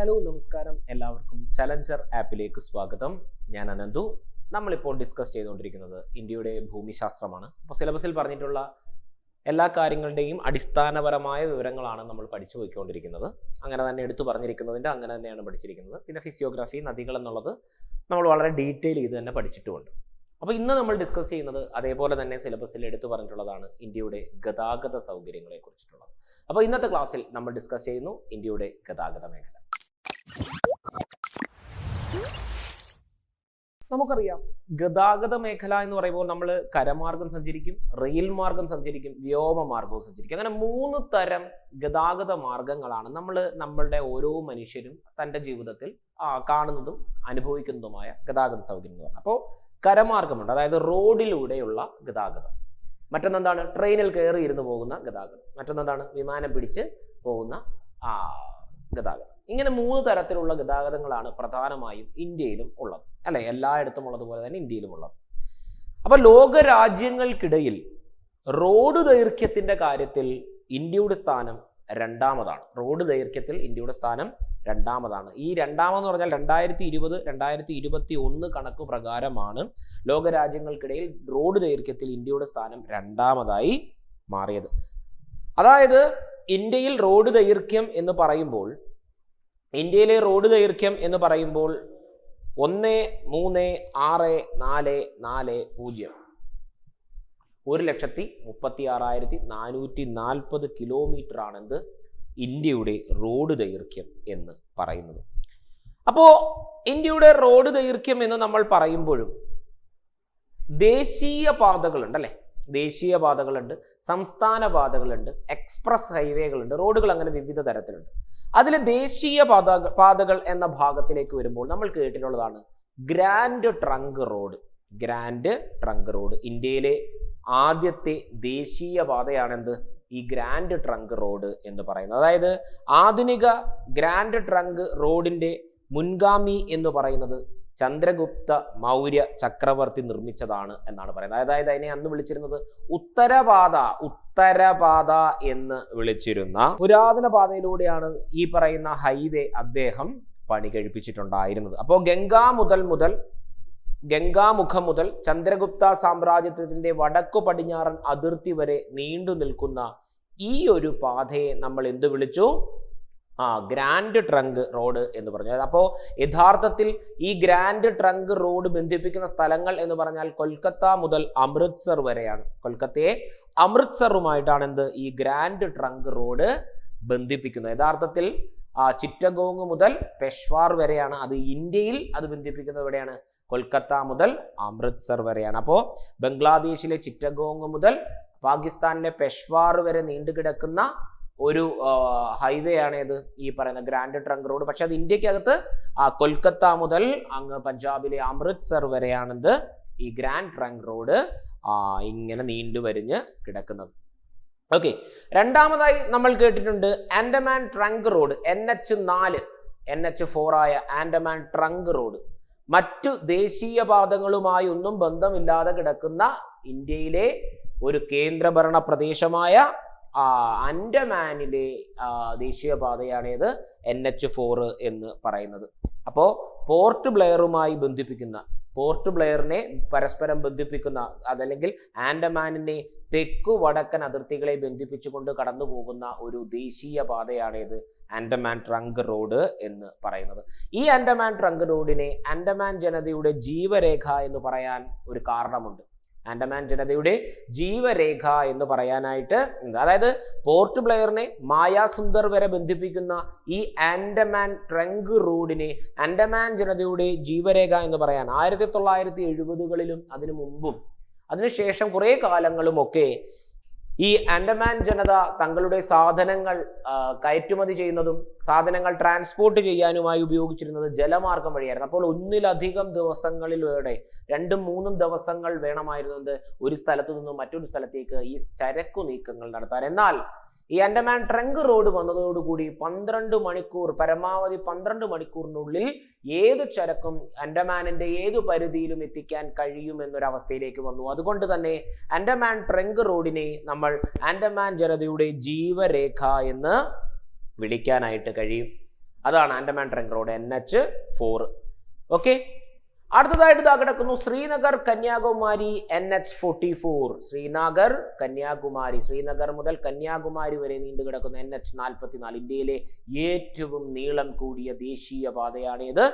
Hello നമസ്കാരം, എല്ലാവർക്കും challenger ആപ്പിലേക്ക് സ്വാഗതം. ഞാൻ അനന്തു. നമ്മളിപ്പോൾ ഡിസ്കസ് ചെയ്തുകൊണ്ടിരിക്കുന്നത് ഇന്ത്യയുടെ ഭൂമിശാസ്ത്രമാണ്. അപ്പോൾ സിലബസിൽ പറഞ്ഞിട്ടുള്ള എല്ലാ കാര്യങ്ങളുടെയും അടിസ്ഥാനപരമായ വിവരങ്ങളാണ് നമ്മൾ പഠിച്ചു പോയിക്കൊണ്ടിരിക്കുന്നത്. അങ്ങനെ തന്നെ എടുത്തു പറഞ്ഞിരിക്കുന്നതിൻ്റെ അങ്ങനെ തന്നെയാണ് പഠിച്ചിരിക്കുന്നത്. പിന്നെ ഫിസിയോഗ്രഫി, നദികൾ എന്നുള്ളത് നമ്മൾ വളരെ ഡീറ്റെയിൽ ചെയ്ത് തന്നെ പഠിച്ചിട്ടുമുണ്ട്. അപ്പോൾ ഇന്ന് നമ്മൾ ഡിസ്കസ് ചെയ്യുന്നത് അതേപോലെ തന്നെ സിലബസിൽ എടുത്തു പറഞ്ഞിട്ടുള്ളതാണ് ഇന്ത്യയുടെ ഗതാഗത സൗകര്യങ്ങളെ കുറിച്ചിട്ടുള്ളത്. അപ്പോൾ ഇന്നത്തെ ക്ലാസ്സിൽ നമ്മൾ ഡിസ്കസ് ചെയ്യുന്നു ഇന്ത്യയുടെ ഗതാഗത മേഖല. നമുക്കറിയാം, ഗതാഗത മേഖല എന്ന് പറയുമ്പോൾ നമ്മൾ കരമാർഗം സഞ്ചരിക്കും, റെയിൽ മാർഗം സഞ്ചരിക്കും, വ്യോമമാർഗവും സഞ്ചരിക്കും. അങ്ങനെ 3 തരം ഗതാഗത മാർഗങ്ങളാണ് നമ്മളുടെ ഓരോ മനുഷ്യരും തൻ്റെ ജീവിതത്തിൽ കാണുന്നതും അനുഭവിക്കുന്നതുമായ ഗതാഗത സൗകര്യം എന്ന് പറഞ്ഞാൽ. അപ്പോൾ കരമാർഗമുണ്ട്, അതായത് റോഡിലൂടെയുള്ള ഗതാഗതം. മറ്റൊന്നെന്താണ്? ട്രെയിനിൽ കയറി ഇരുന്ന് പോകുന്ന ഗതാഗതം. മറ്റൊന്നെന്താണ്? വിമാനം പിടിച്ച് പോകുന്ന ഗതാഗതം. ഇങ്ങനെ 3 തരത്തിലുള്ള ഗതാഗതങ്ങളാണ് പ്രധാനമായും ഇന്ത്യയിലും ഉള്ളത്, അല്ലെ? എല്ലായിടത്തും ഉള്ളതുപോലെ തന്നെ ഇന്ത്യയിലും ഉള്ളത്. അപ്പൊ ലോക രാജ്യങ്ങൾക്കിടയിൽ റോഡ് ദൈർഘ്യത്തിന്റെ കാര്യത്തിൽ ഇന്ത്യയുടെ സ്ഥാനം രണ്ടാമതാണ്. റോഡ് ദൈർഘ്യത്തിൽ ഇന്ത്യയുടെ സ്ഥാനം രണ്ടാമതാണ്. ഈ രണ്ടാമെന്ന് പറഞ്ഞാൽ 2020-2021 കണക്ക് പ്രകാരമാണ് ലോക രാജ്യങ്ങൾക്കിടയിൽ റോഡ് ദൈർഘ്യത്തിൽ ഇന്ത്യയുടെ സ്ഥാനം രണ്ടാമതായി മാറിയത്. അതായത് ഇന്ത്യയിൽ റോഡ് ദൈർഘ്യം എന്ന് പറയുമ്പോൾ, ഇന്ത്യയിലെ റോഡ് ദൈർഘ്യം എന്ന് പറയുമ്പോൾ 1,3,6,4,4,0 1,36,440 കിലോമീറ്റർ ആണെന്ത് ഇന്ത്യയുടെ റോഡ് ദൈർഘ്യം എന്ന് പറയുന്നത്. അപ്പോൾ ഇന്ത്യയുടെ റോഡ് ദൈർഘ്യം എന്ന് നമ്മൾ പറയുമ്പോഴും ദേശീയ പാതകളുണ്ട്, അല്ലെ? ദേശീയ പാതകളുണ്ട്, സംസ്ഥാന പാതകളുണ്ട്, എക്സ്പ്രസ് ഹൈവേകളുണ്ട്, റോഡുകൾ അങ്ങനെ വിവിധ തരത്തിലുണ്ട്. അതിൽ ദേശീയ പാതകൾ എന്ന ഭാഗത്തിലേക്ക് വരുമ്പോൾ നമ്മൾ കേട്ടിട്ടുള്ളതാണ് grand trunk road. Grand trunk road ഇന്ത്യയിലെ ആദ്യത്തെ ദേശീയ പാതയാണെന്ത്? ഈ ഗ്രാൻഡ് ട്രങ്ക് റോഡ് എന്ന് പറയുന്നത്. അതായത് ആധുനിക ഗ്രാൻഡ് ട്രങ്ക് റോഡിന്റെ മുൻഗാമി എന്ന് പറയുന്നത് ചന്ദ്രഗുപ്ത മൗര്യ ചക്രവർത്തി നിർമ്മിച്ചതാണ് എന്നാണ് പറയുന്നത്. അതായത് അതിനെ അന്ന് വിളിച്ചിരുന്നത് ഉത്തരപാത എന്ന് വിളിച്ചിരുന്ന പുരാതന പാതയിലൂടെയാണ് ഈ പറയുന്ന ഹൈവേ അദ്ദേഹം പണി കഴിപ്പിച്ചിട്ടുണ്ടായിരുന്നത്. അപ്പോൾ ഗംഗാമുഖം മുതൽ ചന്ദ്രഗുപ്ത സാമ്രാജ്യത്തിന്റെ വടക്കു പടിഞ്ഞാറൻ അതിർത്തി വരെ നീണ്ടു നിൽക്കുന്ന ഈ ഒരു പാതയെ നമ്മൾ എന്ത് വിളിച്ചു? ഗ്രാൻഡ് ട്രങ്ക് റോഡ് എന്ന് പറഞ്ഞു. അപ്പോൾ യഥാർത്ഥത്തിൽ ഈ ഗ്രാൻഡ് ട്രങ്ക് റോഡ് ബന്ധിപ്പിക്കുന്ന സ്ഥലങ്ങൾ എന്ന് പറഞ്ഞാൽ കൊൽക്കത്ത മുതൽ അമൃത്സർ വരെയാണ്. കൊൽക്കത്തയെ അമൃത്സറുമായിട്ടാണ് എന്ത് ഈ ഗ്രാൻഡ് ട്രങ്ക് റോഡ് ബന്ധിപ്പിക്കുന്നത്. യഥാർത്ഥത്തിൽ ചിറ്റഗോങ് മുതൽ പെഷ്വാർ വരെയാണ്. അത് ഇന്ത്യയിൽ അത് ബന്ധിപ്പിക്കുന്നത് എവിടെയാണ്? കൊൽക്കത്ത മുതൽ അമൃത്സർ വരെയാണ്. അപ്പോൾ ബംഗ്ലാദേശിലെ ചിറ്റഗോങ് മുതൽ പാകിസ്ഥാനിലെ പെഷ്വാർ വരെ നീണ്ടുകിടക്കുന്ന ഒരു ഹൈവേ ആണ് ഇത് ഈ പറയുന്ന ഗ്രാൻഡ് ട്രങ്ക് റോഡ്. പക്ഷെ അത് ഇന്ത്യക്കകത്ത് കൊൽക്കത്ത മുതൽ അങ്ങ് പഞ്ചാബിലെ അമൃത്സർ വരെയാണിത് ഈ ഗ്രാൻഡ് ട്രങ്ക് റോഡ് ഇങ്ങനെ നീണ്ടുവരിഞ്ഞ് കിടക്കുന്നത്. ഓക്കെ, രണ്ടാമതായി നമ്മൾ കേട്ടിട്ടുണ്ട് ആൻഡമാൻ ട്രങ്ക് റോഡ്. NH4 ആയ ആൻഡമാൻ ട്രങ്ക് റോഡ് മറ്റു ദേശീയ പാതകളുമായി ഒന്നും ബന്ധമില്ലാതെ കിടക്കുന്ന ഇന്ത്യയിലെ ഒരു കേന്ദ്രഭരണ പ്രദേശമായ ആൻഡമാനിലെ ദേശീയപാതയാണേത് NH4 എന്ന് പറയുന്നത്. അപ്പോൾ പോർട്ട് ബ്ലെയറിനെ പരസ്പരം ബന്ധിപ്പിക്കുന്ന, അതല്ലെങ്കിൽ ആൻഡമാനിനെ തെക്കു വടക്കൻ അതിർത്തികളെ ബന്ധിപ്പിച്ചുകൊണ്ട് കടന്നു പോകുന്ന ഒരു ദേശീയ പാതയാണേത് ആൻഡമാൻ ട്രങ്ക് റോഡ് എന്ന് പറയുന്നത്. ഈ ആൻഡമാൻ ട്രങ്ക് റോഡിനെ ആൻഡമാൻ ജനതയുടെ ജീവരേഖ എന്ന് പറയാൻ ഒരു കാരണമുണ്ട്. ആൻഡമാൻ ജനതയുടെ ജീവരേഖ എന്ന് പറയാനായിട്ട്, അതായത് പോർട്ട് ബ്ലെയറിനെ മായാസുന്ദർ വരെ ബന്ധിപ്പിക്കുന്ന ഈ ആൻഡമാൻ ട്രങ്ക് റോഡിനെ ആൻഡമാൻ ജനതയുടെ ജീവരേഖ എന്ന് പറയാൻ 1970കളിലും അതിനു മുമ്പും അതിനുശേഷം കുറെ കാലങ്ങളുമൊക്കെ ഈ ആൻഡമാൻ ജനത തങ്ങളുടെ സാധനങ്ങൾ കയറ്റുമതി ചെയ്യുന്നതും സാധനങ്ങൾ ട്രാൻസ്പോർട്ട് ചെയ്യാനുമായി ഉപയോഗിച്ചിരുന്നത് ജലമാർഗം വഴിയായിരുന്നു. അപ്പോൾ ഒന്നിലധികം ദിവസങ്ങളിലൂടെ 2-3 ദിവസങ്ങൾ വേണമായിരുന്നത് ഒരു സ്ഥലത്തു നിന്നും മറ്റൊരു സ്ഥലത്തേക്ക് ഈ ചരക്കു നീക്കങ്ങൾ നടത്താൻ. എന്നാൽ ഈ ആൻഡമാൻ ട്രങ്ക് റോഡ് വന്നതോടുകൂടി 12 മണിക്കൂർ, പരമാവധി 12 മണിക്കൂറിനുള്ളിൽ ഏത് ചരക്കും ആൻഡമാനിന്റെ ഏതു പരിധിയിലും എത്തിക്കാൻ കഴിയുമെന്നൊരവസ്ഥയിലേക്ക് വന്നു. അതുകൊണ്ട് തന്നെ ആൻഡമാൻ ട്രങ്ക് റോഡിനെ നമ്മൾ ആൻഡമാൻ ജനതയുടെ ജീവരേഖ എന്ന് വിളിക്കാനായിട്ട് കഴിയും. അതാണ് Andaman trunk road, NH4. Okay, അടുത്തതായിട്ട് ഇതാ കിടക്കുന്നു ശ്രീനഗർ കന്യാകുമാരി NH44. ശ്രീനഗർ കന്യാകുമാരി, ശ്രീനഗർ മുതൽ കന്യാകുമാരി വരെ നീണ്ടു കിടക്കുന്ന NH44 ഇന്ത്യയിലെ ഏറ്റവും നീളം കൂടിയ ദേശീയ പാതയാണേത്.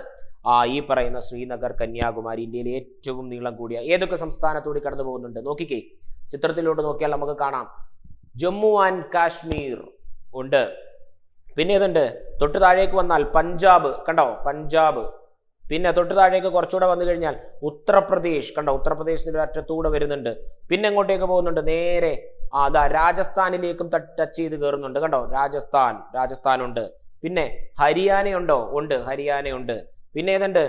ഈ പറയുന്ന ശ്രീനഗർ കന്യാകുമാരി ഇന്ത്യയിലെ ഏറ്റവും നീളം കൂടിയ ഏതൊക്കെ സംസ്ഥാനത്തൂടി കടന്നു പോകുന്നുണ്ട് നോക്കിക്കേ. ചിത്രത്തിലോട്ട് നോക്കിയാൽ നമുക്ക് കാണാം ജമ്മു ആൻഡ് കാശ്മീർ ഉണ്ട്. പിന്നെ ഏതുണ്ട്? തൊട്ട് താഴേക്ക് വന്നാൽ പഞ്ചാബ്, കണ്ടോ പഞ്ചാബ്. പിന്നെ തൊട്ട് താഴേക്ക് കുറച്ചുകൂടെ വന്നു കഴിഞ്ഞാൽ ഉത്തർപ്രദേശ്, കണ്ടോ ഉത്തർപ്രദേശിന്റെ ഒരു അറ്റത്തൂടെ വരുന്നുണ്ട്. പിന്നെ എങ്ങോട്ടേക്ക് പോകുന്നുണ്ട്? നേരെ രാജസ്ഥാനിലേക്കും ടച്ച് ചെയ്ത് കയറുന്നുണ്ട്, കണ്ടോ രാജസ്ഥാൻ ഉണ്ട്. പിന്നെ ഹരിയാനയുണ്ടോ? ഉണ്ട്, ഹരിയാനയുണ്ട്. പിന്നെ ഏതുണ്ട്?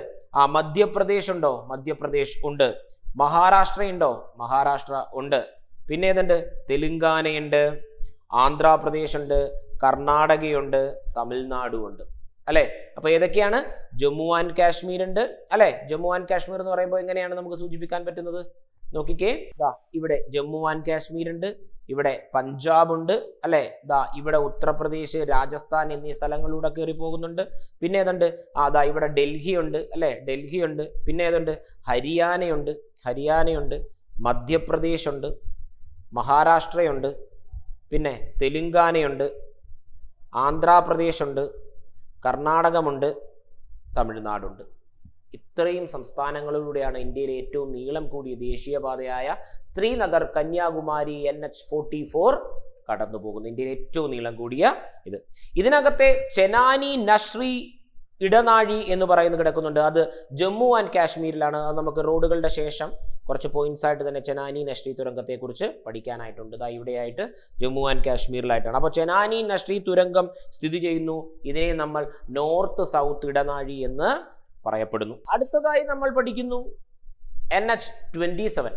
മധ്യപ്രദേശ് ഉണ്ടോ? മധ്യപ്രദേശ് ഉണ്ട്. മഹാരാഷ്ട്ര ഉണ്ടോ? മഹാരാഷ്ട്ര ഉണ്ട്. പിന്നെ ഏതുണ്ട്? തെലുങ്കാനയുണ്ട്, ആന്ധ്രാപ്രദേശ് ഉണ്ട്, കർണാടകയുണ്ട്, തമിഴ്നാടും ഉണ്ട് അല്ലെ. അപ്പൊ ഏതൊക്കെയാണ്? ജമ്മു ആൻഡ് കാശ്മീർ ഉണ്ട് അല്ലെ. ജമ്മു ആൻഡ് കാശ്മീർ എന്ന് പറയുമ്പോൾ എങ്ങനെയാണ് നമുക്ക് സൂചിപ്പിക്കാൻ പറ്റുന്നത്? നോക്കിക്കേ, ഇവിടെ ജമ്മു ആൻഡ് കാശ്മീർ ഉണ്ട്, ഇവിടെ പഞ്ചാബ് ഉണ്ട് അല്ലെ. ഇവിടെ ഉത്തർപ്രദേശ്, രാജസ്ഥാൻ എന്നീ സ്ഥലങ്ങളിലൂടെ കയറി പോകുന്നുണ്ട്. പിന്നെ ഏതുണ്ട്? ഇവിടെ ഡൽഹി ഉണ്ട് അല്ലെ, ഡൽഹി ഉണ്ട്. പിന്നെ ഏതുണ്ട്? ഹരിയാനയുണ്ട്, മധ്യപ്രദേശ് ഉണ്ട്, മഹാരാഷ്ട്രയുണ്ട്, പിന്നെ തെലുങ്കാനയുണ്ട്, ആന്ധ്രാപ്രദേശ് ഉണ്ട്, കർണാടകമുണ്ട്, തമിഴ്നാടുണ്ട്. ഇത്രയും സംസ്ഥാനങ്ങളിലൂടെയാണ് ഇന്ത്യയിലെ ഏറ്റവും നീളം കൂടിയ ദേശീയപാതയായ ശ്രീനഗർ കന്യാകുമാരി NH44 കടന്നു പോകുന്നത്. ഇന്ത്യയിലെ ഏറ്റവും നീളം കൂടിയ ഇതിനകത്തെ ചെനാനി നഷ്രി ഇടനാഴി എന്ന് പറയുന്നത് കിടക്കുന്നുണ്ട്. അത് ജമ്മു ആൻഡ് കാശ്മീരിലാണ്. അത് നമുക്ക് റോഡുകളുടെ ശേഷം കുറച്ച് പോയിന്റ്സ് ആയിട്ട് തന്നെ ചെനാനി നഷ്രി തുരങ്കത്തെ കുറിച്ച് പഠിക്കാനായിട്ടുണ്ട്. ഇവിടെയായിട്ട് ജമ്മു ആൻഡ് കാശ്മീരിലായിട്ടാണ്. അപ്പോൾ ചെനാനി നഷ്രി തുരങ്കം സ്ഥിതി ചെയ്യുന്നു. ഇതിനെ നമ്മൾ നോർത്ത് സൗത്ത് ഇടനാഴി എന്ന് പറയപ്പെടുന്നു. അടുത്തതായി നമ്മൾ പഠിക്കുന്നു NH27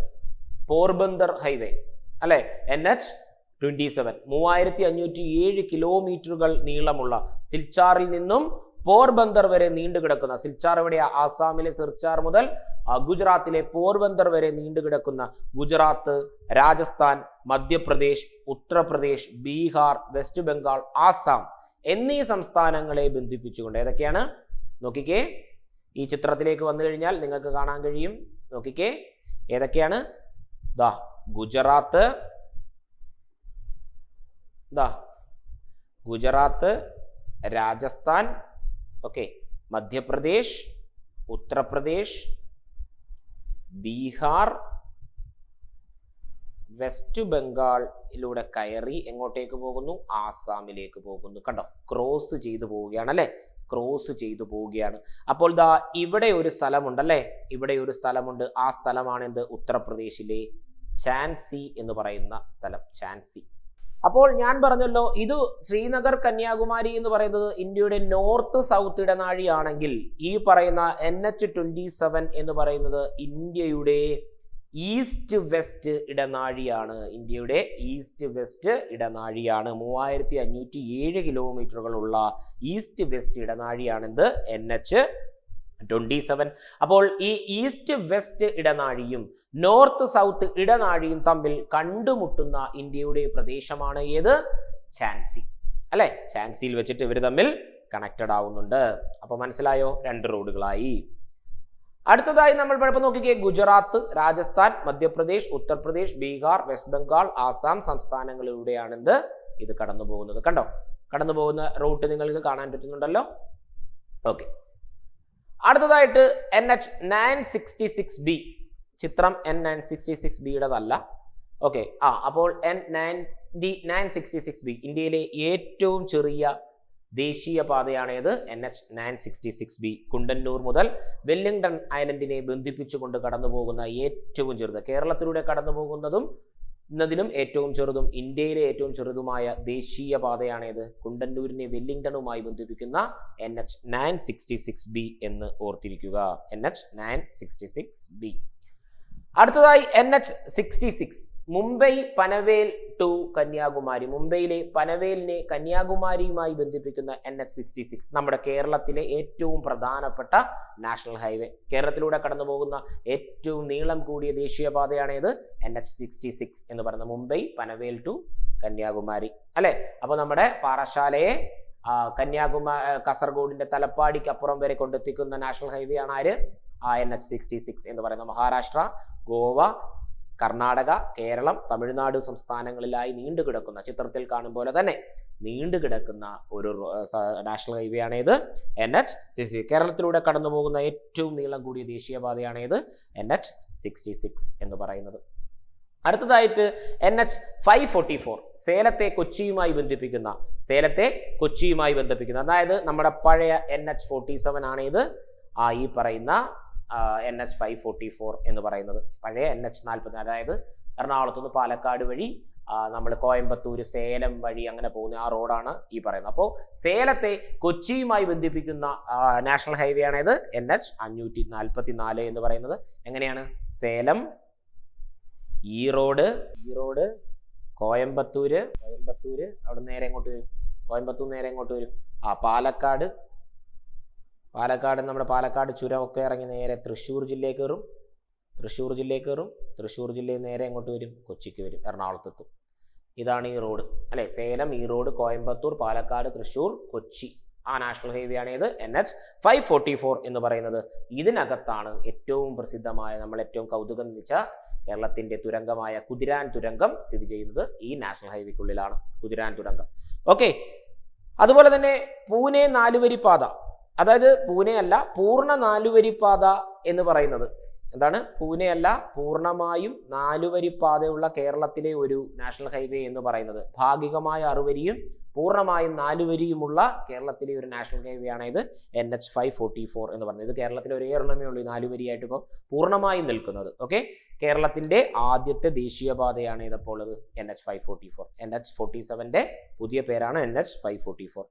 പോർബന്ദർ ഹൈവേ അല്ലെ. NH27 3507 കിലോമീറ്ററുകൾ നീളമുള്ള സിൽച്ചാറിൽ നിന്നും പോർബന്ദർ വരെ നീണ്ടു കിടക്കുന്ന, സിൽച്ചാർ എവിടെയാ? ആസാമിലെ സിൽച്ചാർ മുതൽ ഗുജറാത്തിലെ പോർബന്ദർ വരെ നീണ്ടു കിടക്കുന്ന ഗുജറാത്ത്, രാജസ്ഥാൻ, മധ്യപ്രദേശ്, ഉത്തർപ്രദേശ്, ബീഹാർ, വെസ്റ്റ് ബംഗാൾ, ആസാം എന്നീ സംസ്ഥാനങ്ങളെ ബന്ധിപ്പിച്ചുകൊണ്ട് ഏതൊക്കെയാണ്? നോക്കിക്കേ, ഈ ചിത്രത്തിലേക്ക് വന്നു കഴിഞ്ഞാൽ നിങ്ങൾക്ക് കാണാൻ കഴിയും. നോക്കിക്കേ, ഏതൊക്കെയാണ്? ഗുജറാത്ത്, രാജസ്ഥാൻ, ഓക്കെ, മധ്യപ്രദേശ്, ഉത്തർപ്രദേശ്, ബീഹാർ, വെസ്റ്റ് ബംഗാളിലൂടെ കയറി എങ്ങോട്ടേക്ക് പോകുന്നു? ആസാമിലേക്ക് പോകുന്നു. കണ്ടോ, ക്രോസ് ചെയ്തു പോവുകയാണ് അല്ലെ, ക്രോസ് ചെയ്തു പോവുകയാണ്. അപ്പോൾ ഇവിടെ ഒരു സ്ഥലമുണ്ടല്ലേ, ഇവിടെ ഒരു സ്ഥലമുണ്ട്. ആ സ്ഥലമാണ് എന്ത്? ഉത്തർപ്രദേശിലെ ഝാൻസി എന്ന് പറയുന്ന സ്ഥലം, ഝാൻസി. അപ്പോൾ ഞാൻ പറഞ്ഞല്ലോ, ഇത് ശ്രീനഗർ കന്യാകുമാരി എന്ന് പറയുന്നത് ഇന്ത്യയുടെ നോർത്ത് സൗത്ത് ഇടനാഴിയാണെങ്കിൽ ഈ പറയുന്ന NH27 എന്ന് പറയുന്നത് ഇന്ത്യയുടെ ഈസ്റ്റ് വെസ്റ്റ് ഇടനാഴിയാണ്. ഇന്ത്യയുടെ ഈസ്റ്റ് വെസ്റ്റ് ഇടനാഴിയാണ്. 3507 കിലോമീറ്ററുകളുള്ള ഈസ്റ്റ് വെസ്റ്റ് ഇടനാഴിയാണിത് NH27. അപ്പോൾ ഈ ഈസ്റ്റ് വെസ്റ്റ് ഇടനാഴിയും നോർത്ത് സൗത്ത് ഇടനാഴിയും തമ്മിൽ കണ്ടുമുട്ടുന്ന ഇന്ത്യയുടെ പ്രദേശമാണ് ഏത്? ഝാൻസി അല്ലെ. ഝാൻസിയിൽ വെച്ചിട്ട് ഇവർ തമ്മിൽ കണക്റ്റഡ് ആവുന്നുണ്ട്. അപ്പൊ മനസ്സിലായോ? 2 റോഡുകളായി. അടുത്തതായി നമ്മൾ പഠിപ്പ് നോക്കിക്കേ, ഗുജറാത്ത്, രാജസ്ഥാൻ, മധ്യപ്രദേശ്, ഉത്തർപ്രദേശ്, ബീഹാർ, വെസ്റ്റ് ബംഗാൾ, ആസാം സംസ്ഥാനങ്ങളിലൂടെയാണ് ഇത് കടന്നു പോകുന്നത്. കണ്ടോ, കടന്നു പോകുന്ന റൂട്ട് നിങ്ങൾക്ക് കാണാൻ പറ്റുന്നുണ്ടല്ലോ. ഓക്കെ, അടുത്തതായിട്ട് NH966B. ചിത്രം N966Bയുടേതല്ല. ഓക്കെ, അപ്പോൾ N966B ഇന്ത്യയിലെ ഏറ്റവും ചെറിയ ദേശീയ പാതയാണേത്? NH966B. കുണ്ടന്നൂർ മുതൽ വെല്ലിംഗ്ടൺ ഐലൻഡിനെ ബന്ധിപ്പിച്ചുകൊണ്ട് കടന്നു പോകുന്ന ഏറ്റവും ചെറുത്, കേരളത്തിലൂടെ കടന്നു പോകുന്നതും എന്നതിലും ഏറ്റവും ചെറുതും ഇന്ത്യയിലെ ഏറ്റവും ചെറുതുമായ ദേശീയ പാതയാണേത്? കുണ്ടന്നൂരിനെ വെല്ലിംഗ്ടണുമായി ബന്ധിപ്പിക്കുന്ന NH966B എന്ന് ഓർത്തിരിക്കുക. NH966B. അടുത്തതായി NH66 മുംബൈ പനവേൽ ടു കന്യാകുമാരി. മുംബൈയിലെ പനവേലിനെ കന്യാകുമാരിയുമായി ബന്ധിപ്പിക്കുന്ന NH66 നമ്മുടെ കേരളത്തിലെ ഏറ്റവും പ്രധാനപ്പെട്ട നാഷണൽ ഹൈവേ. കേരളത്തിലൂടെ കടന്നു പോകുന്ന ഏറ്റവും നീളം കൂടിയ ദേശീയപാതയാണേത്? NH66 എന്ന് പറയുന്ന മുംബൈ പനവേൽ ടു കന്യാകുമാരി അല്ലെ. അപ്പൊ നമ്മുടെ പാറശാലയെ കാസർഗോഡിന്റെ തലപ്പാടിക്ക് അപ്പുറം വരെ കൊണ്ടെത്തിക്കുന്ന നാഷണൽ ഹൈവേ ആണ് ആര്? NH-66 എന്ന് പറയുന്നത്. മഹാരാഷ്ട്ര, ഗോവ, കർണാടക, കേരളം, തമിഴ്നാട് സംസ്ഥാനങ്ങളിലായി നീണ്ടുകിടക്കുന്ന, ചിത്രത്തിൽ കാണും പോലെ തന്നെ നീണ്ടുകിടക്കുന്ന ഒരു നാഷണൽ ഹൈവേ ആണ് ഇത് NH-66. കേരളത്തിലൂടെ കടന്നു പോകുന്ന ഏറ്റവും നീളം കൂടിയ ദേശീയപാതയാണ് ഇത് NH-66 എന്ന് പറയുന്നത്. അടുത്തതായിട്ട് NH-544, സേലത്തെ കൊച്ചിയുമായി ബന്ധിപ്പിക്കുന്ന അതായത് നമ്മുടെ പഴയ NH-47 ആണ് ഇത്. ഈ പറയുന്ന NH-544 എന്ന് പറയുന്നത് പഴയ NH-40, അതായത് എറണാകുളത്ത് നിന്ന് പാലക്കാട് വഴി നമ്മൾ കോയമ്പത്തൂർ, സേലം വഴി അങ്ങനെ പോകുന്ന ആ റോഡാണ് ഈ പറയുന്നത്. അപ്പോൾ സേലത്തെ കൊച്ചിയുമായി ബന്ധിപ്പിക്കുന്ന നാഷണൽ ഹൈവേ ആണ് ഇത് NH-544 എന്ന് പറയുന്നത്. എങ്ങനെയാണ്? സേലം, ഈറോഡ്, കോയമ്പത്തൂര്, അവിടെ നേരെ എങ്ങോട്ട് വരും? കോയമ്പത്തൂർ നേരെ എങ്ങോട്ട് വരും? പാലക്കാട് നമ്മുടെ പാലക്കാട് ചുരമൊക്കെ ഇറങ്ങി നേരെ തൃശ്ശൂർ ജില്ലയിൽ കയറും. തൃശ്ശൂർ ജില്ലയിൽ നേരെ എങ്ങോട്ട് വരും? കൊച്ചിക്ക് വരും, എറണാകുളത്തെത്തും. ഇതാണ് ഈ റോഡ് അല്ലെ, സേലം, ഈറോഡ്, കോയമ്പത്തൂർ, പാലക്കാട്, തൃശ്ശൂർ, കൊച്ചി. ആ നാഷണൽ ഹൈവേ ആണ് ഇത് NH-544 എന്ന് പറയുന്നത്. ഇതിനകത്താണ് ഏറ്റവും പ്രസിദ്ധമായ, നമ്മൾ ഏറ്റവും കൗതുകം വെച്ച കേരളത്തിന്റെ തുരങ്കമായ കുതിരാൻ തുരങ്കം സ്ഥിതി ചെയ്യുന്നത്. ഈ നാഷണൽ ഹൈവേക്കുള്ളിലാണ് കുതിരാൻ തുരങ്കം. ഓക്കെ, അതുപോലെ തന്നെ പൂനെ 4 പാത, അതായത് പൂനെ അല്ല പൂർണ്ണ 4 പാത എന്ന് പറയുന്നത് എന്താണ്? പൂനെ അല്ല പൂർണ്ണമായും 4 പാതയുള്ള കേരളത്തിലെ ഒരു നാഷണൽ ഹൈവേ എന്ന് പറയുന്നത്. ഭാഗികമായ 6 പൂർണ്ണമായും 4 കേരളത്തിലെ ഒരു നാഷണൽ ഹൈവേ ആണ് ഇത് NH-544 എന്ന് പറയുന്നത്. ഇത് കേരളത്തിലെ ഒരേ ഒരെണ്ണമേ ഉള്ളൂ 4 ഇപ്പോൾ പൂർണ്ണമായും നിൽക്കുന്നത്. ഓക്കെ, കേരളത്തിന്റെ ആദ്യത്തെ ദേശീയപാതയാണ് ഇതപ്പോൾ ഇത് NH-544. NH-47 പുതിയ പേരാണ് NH-544.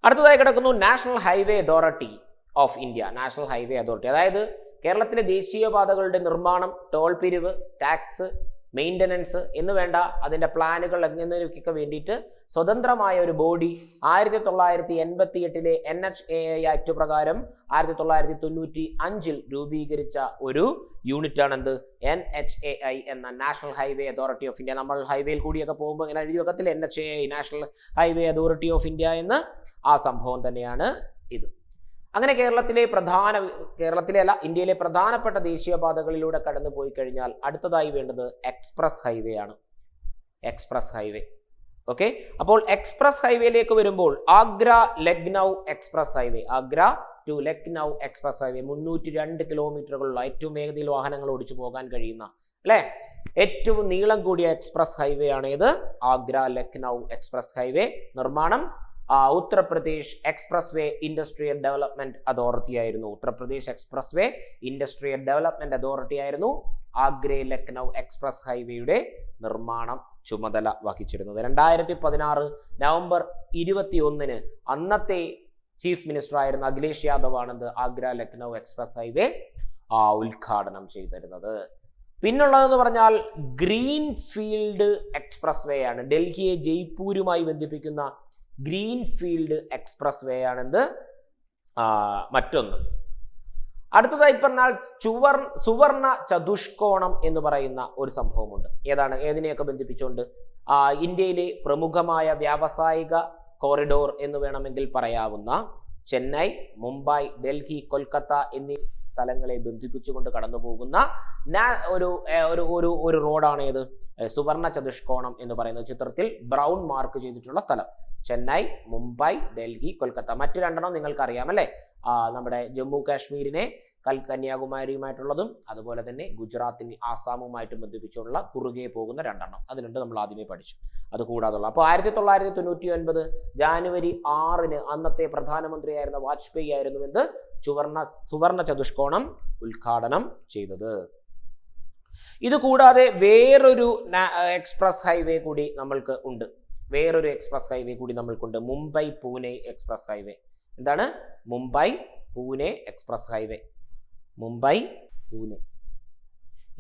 അടുത്തതായി കിടക്കുന്നു national highway authority of India. National highway authority അതായത് കേരളത്തിലെ ദേശീയപാതകളുടെ നിർമ്മാണം, ടോൾ പിരിവ്, ടാക്സ്, മെയിൻ്റനൻസ് എന്ന് വേണ്ട അതിൻ്റെ പ്ലാനുകൾ എന്നിവയ്ക്കൊക്കെ വേണ്ടിയിട്ട് സ്വതന്ത്രമായ ഒരു ബോഡി 1988 NHAI ആക്ട് പ്രകാരം 1995 രൂപീകരിച്ച ഒരു യൂണിറ്റാണ് എന്ത്? NHAI എന്ന national highway authority of India. നമ്മൾ ഹൈവേയിൽ കൂടിയൊക്കെ പോകുമ്പോൾ ഇങ്ങനെ എഴുതി വെക്കത്തില്ല NHAI, national highway authority of India എന്ന്. ആ സംഭവം തന്നെയാണ് ഇത്. അങ്ങനെ ഇന്ത്യയിലെ പ്രധാനപ്പെട്ട ദേശീയപാതകളിലൂടെ കടന്നു പോയി കഴിഞ്ഞാൽ അടുത്തതായി വേണ്ടത് എക്സ്പ്രസ് ഹൈവേ ആണ്. Express highway. ഓക്കെ, അപ്പോൾ എക്സ്പ്രസ് ഹൈവേയിലേക്ക് വരുമ്പോൾ Agra Lucknow express highway, Agra to Lucknow express highway 302 കിലോമീറ്ററുകളുള്ള ഏറ്റവും വേഗതയിൽ വാഹനങ്ങൾ ഓടിച്ചു പോകാൻ കഴിയുന്ന അല്ലെ ഏറ്റവും നീളം കൂടിയ എക്സ്പ്രസ് ഹൈവേ ആണ് ഇത് ആഗ്ര ലക്നൗ എക്സ്പ്രസ് ഹൈവേ. നിർമ്മാണം Uttar Pradesh expressway industrial development authority ആയിരുന്നു. Uttar Pradesh expressway industrial development authority ആയിരുന്നു ആഗ്ര ലക്നൗ എക്സ്പ്രസ് ഹൈവേയുടെ നിർമ്മാണം ചുമതല വഹിച്ചിരുന്നത്. 2016 നവംബർ 21 അന്നത്തെ ചീഫ് മിനിസ്റ്റർ ആയിരുന്ന അഖിലേഷ് യാദവ് ആണെന്ന് ആഗ്ര ലക്നൗ എക്സ്പ്രസ് ഹൈവേ ഉദ്ഘാടനം ചെയ്തിരുന്നത്. പിന്നുള്ളതെന്ന് പറഞ്ഞാൽ ഗ്രീൻ ഫീൽഡ് എക്സ്പ്രസ് വേ ആണ്. ഡൽഹിയെ ജയ്പൂരുമായി ബന്ധിപ്പിക്കുന്ന ഗ്രീൻ ഫീൽഡ് എക്സ്പ്രസ് വേ ആണെന്ത് മറ്റൊന്ന്. അടുത്തതായി പറഞ്ഞാൽ സുവർണ ചതുഷ്കോണം എന്ന് പറയുന്ന ഒരു സംഭവമുണ്ട്. ഏതിനെയൊക്കെ ബന്ധിപ്പിച്ചുകൊണ്ട് ഇന്ത്യയിലെ പ്രമുഖമായ വ്യാവസായിക കോറിഡോർ എന്ന് വേണമെങ്കിൽ പറയാവുന്ന ചെന്നൈ, മുംബൈ, ഡൽഹി, കൊൽക്കത്ത എന്നീ സ്ഥലങ്ങളെ ബന്ധിപ്പിച്ചുകൊണ്ട് കടന്നു പോകുന്ന ഒരു റോഡാണ് ഏത്? സുവർണ ചതുഷ്കോണം എന്ന് പറയുന്ന ചിത്രത്തിൽ ബ്രൗൺ മാർക്ക് ചെയ്തിട്ടുള്ള സ്ഥലം. ചെന്നൈ, മുംബൈ, ഡൽഹി, കൊൽക്കത്ത. മറ്റു 2 നിങ്ങൾക്ക് അറിയാം അല്ലേ? നമ്മുടെ ജമ്മു കാശ്മീരിനെ കന്യാകുമാരിയുമായിട്ടുള്ളതും അതുപോലെ തന്നെ ഗുജറാത്തിനെ ആസാമുമായിട്ടും ബന്ധിപ്പിച്ചുള്ള കുറുകെ പോകുന്ന 2 അത് 2 നമ്മൾ ആദ്യമേ പഠിച്ചു. അത് കൂടാതുള്ള അപ്പോൾ 1999 ജാനുവരി 6 അന്നത്തെ പ്രധാനമന്ത്രിയായിരുന്ന വാജ്പേയി ആയിരുന്നു എന്ത് സുവർണ ചതുഷ്കോണം ഉദ്ഘാടനം ചെയ്തത്. ഇത് കൂടാതെ വേറൊരു എക്സ്പ്രസ് ഹൈവേ കൂടി നമ്മൾക്ക് ഉണ്ട്. Mumbai Pune express highway. എന്താണ്? Mumbai Pune express highway. മുംബൈ പൂനെ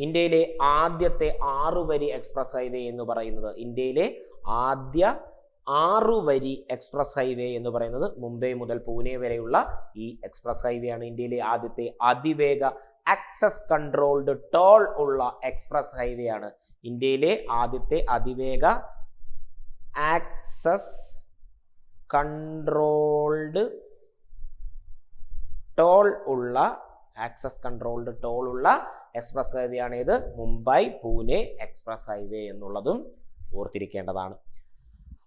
ഇന്ത്യയിലെ ആദ്യത്തെ 6 വരി എക്സ്പ്രസ് ഹൈവേ എന്ന് പറയുന്നത് ഇന്ത്യയിലെ ആദ്യ 6 വരി എക്സ്പ്രസ് ഹൈവേ എന്ന് പറയുന്നത് മുംബൈ മുതൽ പൂനെ വരെയുള്ള ഈ എക്സ്പ്രസ് ഹൈവേ ആണ്. ഇന്ത്യയിലെ ആദ്യത്തെ അതിവേഗ ആക്സസ് കൺട്രോൾഡ് ടോൾ ഉള്ള എക്സ്പ്രസ് ഹൈവേ ആണ്. ഇന്ത്യയിലെ ആദ്യത്തെ അതിവേഗ ആക്സസ് കൺട്രോൾഡ് ടോൾ ഉള്ള ആക്സസ് കൺട്രോൾഡ് ടോൾ ഉള്ള എക്സ്പ്രസ് ഹൈവേ ആണ് ഇത് മുംബൈ പൂനെ എക്സ്പ്രസ് ഹൈവേ എന്നുള്ളതും ഓർത്തിരിക്കേണ്ടതാണ്.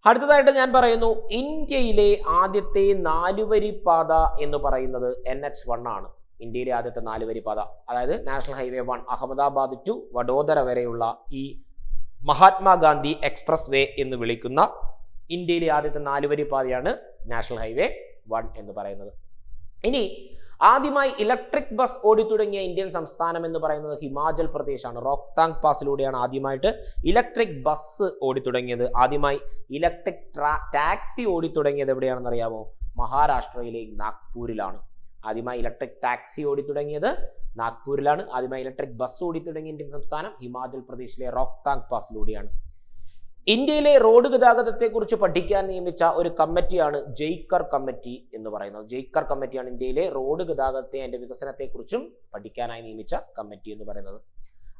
അടുത്തതായിട്ട് ഞാൻ പറയുന്നു, ഇന്ത്യയിലെ ആദ്യത്തെ 4 വരി പാത എന്ന് പറയുന്നത് NH1 ആണ്. ഇന്ത്യയിലെ ആദ്യത്തെ 4 വരി പാത, അതായത് national highway 1 Ahmedabad to Vadodara വരെയുള്ള ഈ മഹാത്മാഗാന്ധി എക്സ്പ്രസ് വേ എന്ന് വിളിക്കുന്ന ഇന്ത്യയിലെ ആദ്യത്തെ 4 വരി പാതയാണ് നാഷണൽ ഹൈവേ 1 എന്ന് പറയുന്നത്. ഇനി ആദ്യമായി ഇലക്ട്രിക് ബസ് ഓടിത്തുടങ്ങിയ ഇന്ത്യൻ സംസ്ഥാനം എന്ന് പറയുന്നത് ഹിമാചൽ പ്രദേശാണ്. റോഹ്താങ് പാസിലൂടെയാണ് ആദ്യമായിട്ട് ഇലക്ട്രിക് ബസ് ഓടിത്തുടങ്ങിയത്. ആദ്യമായി ഇലക്ട്രിക് ടാക്സി ഓടിത്തുടങ്ങിയത് എവിടെയാണെന്ന് അറിയാമോ? മഹാരാഷ്ട്രയിലെ നാഗ്പൂരിലാണ്. ആദ്യമായി ഇലക്ട്രിക് ടാക്സി ഓടിത്തുടങ്ങിയത് നാഗ്പൂരിലാണ്. ആദ്യമായി ഇലക്ട്രിക് ബസ് ഓടിത്തുടങ്ങിയ ഇന്ത്യൻ സംസ്ഥാനം ഹിമാചൽ പ്രദേശിലെ റോഹ്താങ് പാസിലൂടെയാണ്. ഇന്ത്യയിലെ റോഡ് ഗതാഗതത്തെക്കുറിച്ച് പഠിക്കാൻ നിയമിച്ച ഒരു കമ്മിറ്റിയാണ് ജയ്ക്കർ കമ്മിറ്റി എന്ന് പറയുന്നത്. ജയ്ക്കർ കമ്മിറ്റിയാണ് ഇന്ത്യയിലെ റോഡ് ഗതാഗതത്തെ അതിന്റെ വികസനത്തെക്കുറിച്ചും പഠിക്കാനായി നിയമിച്ച കമ്മിറ്റി എന്ന് പറയുന്നത്.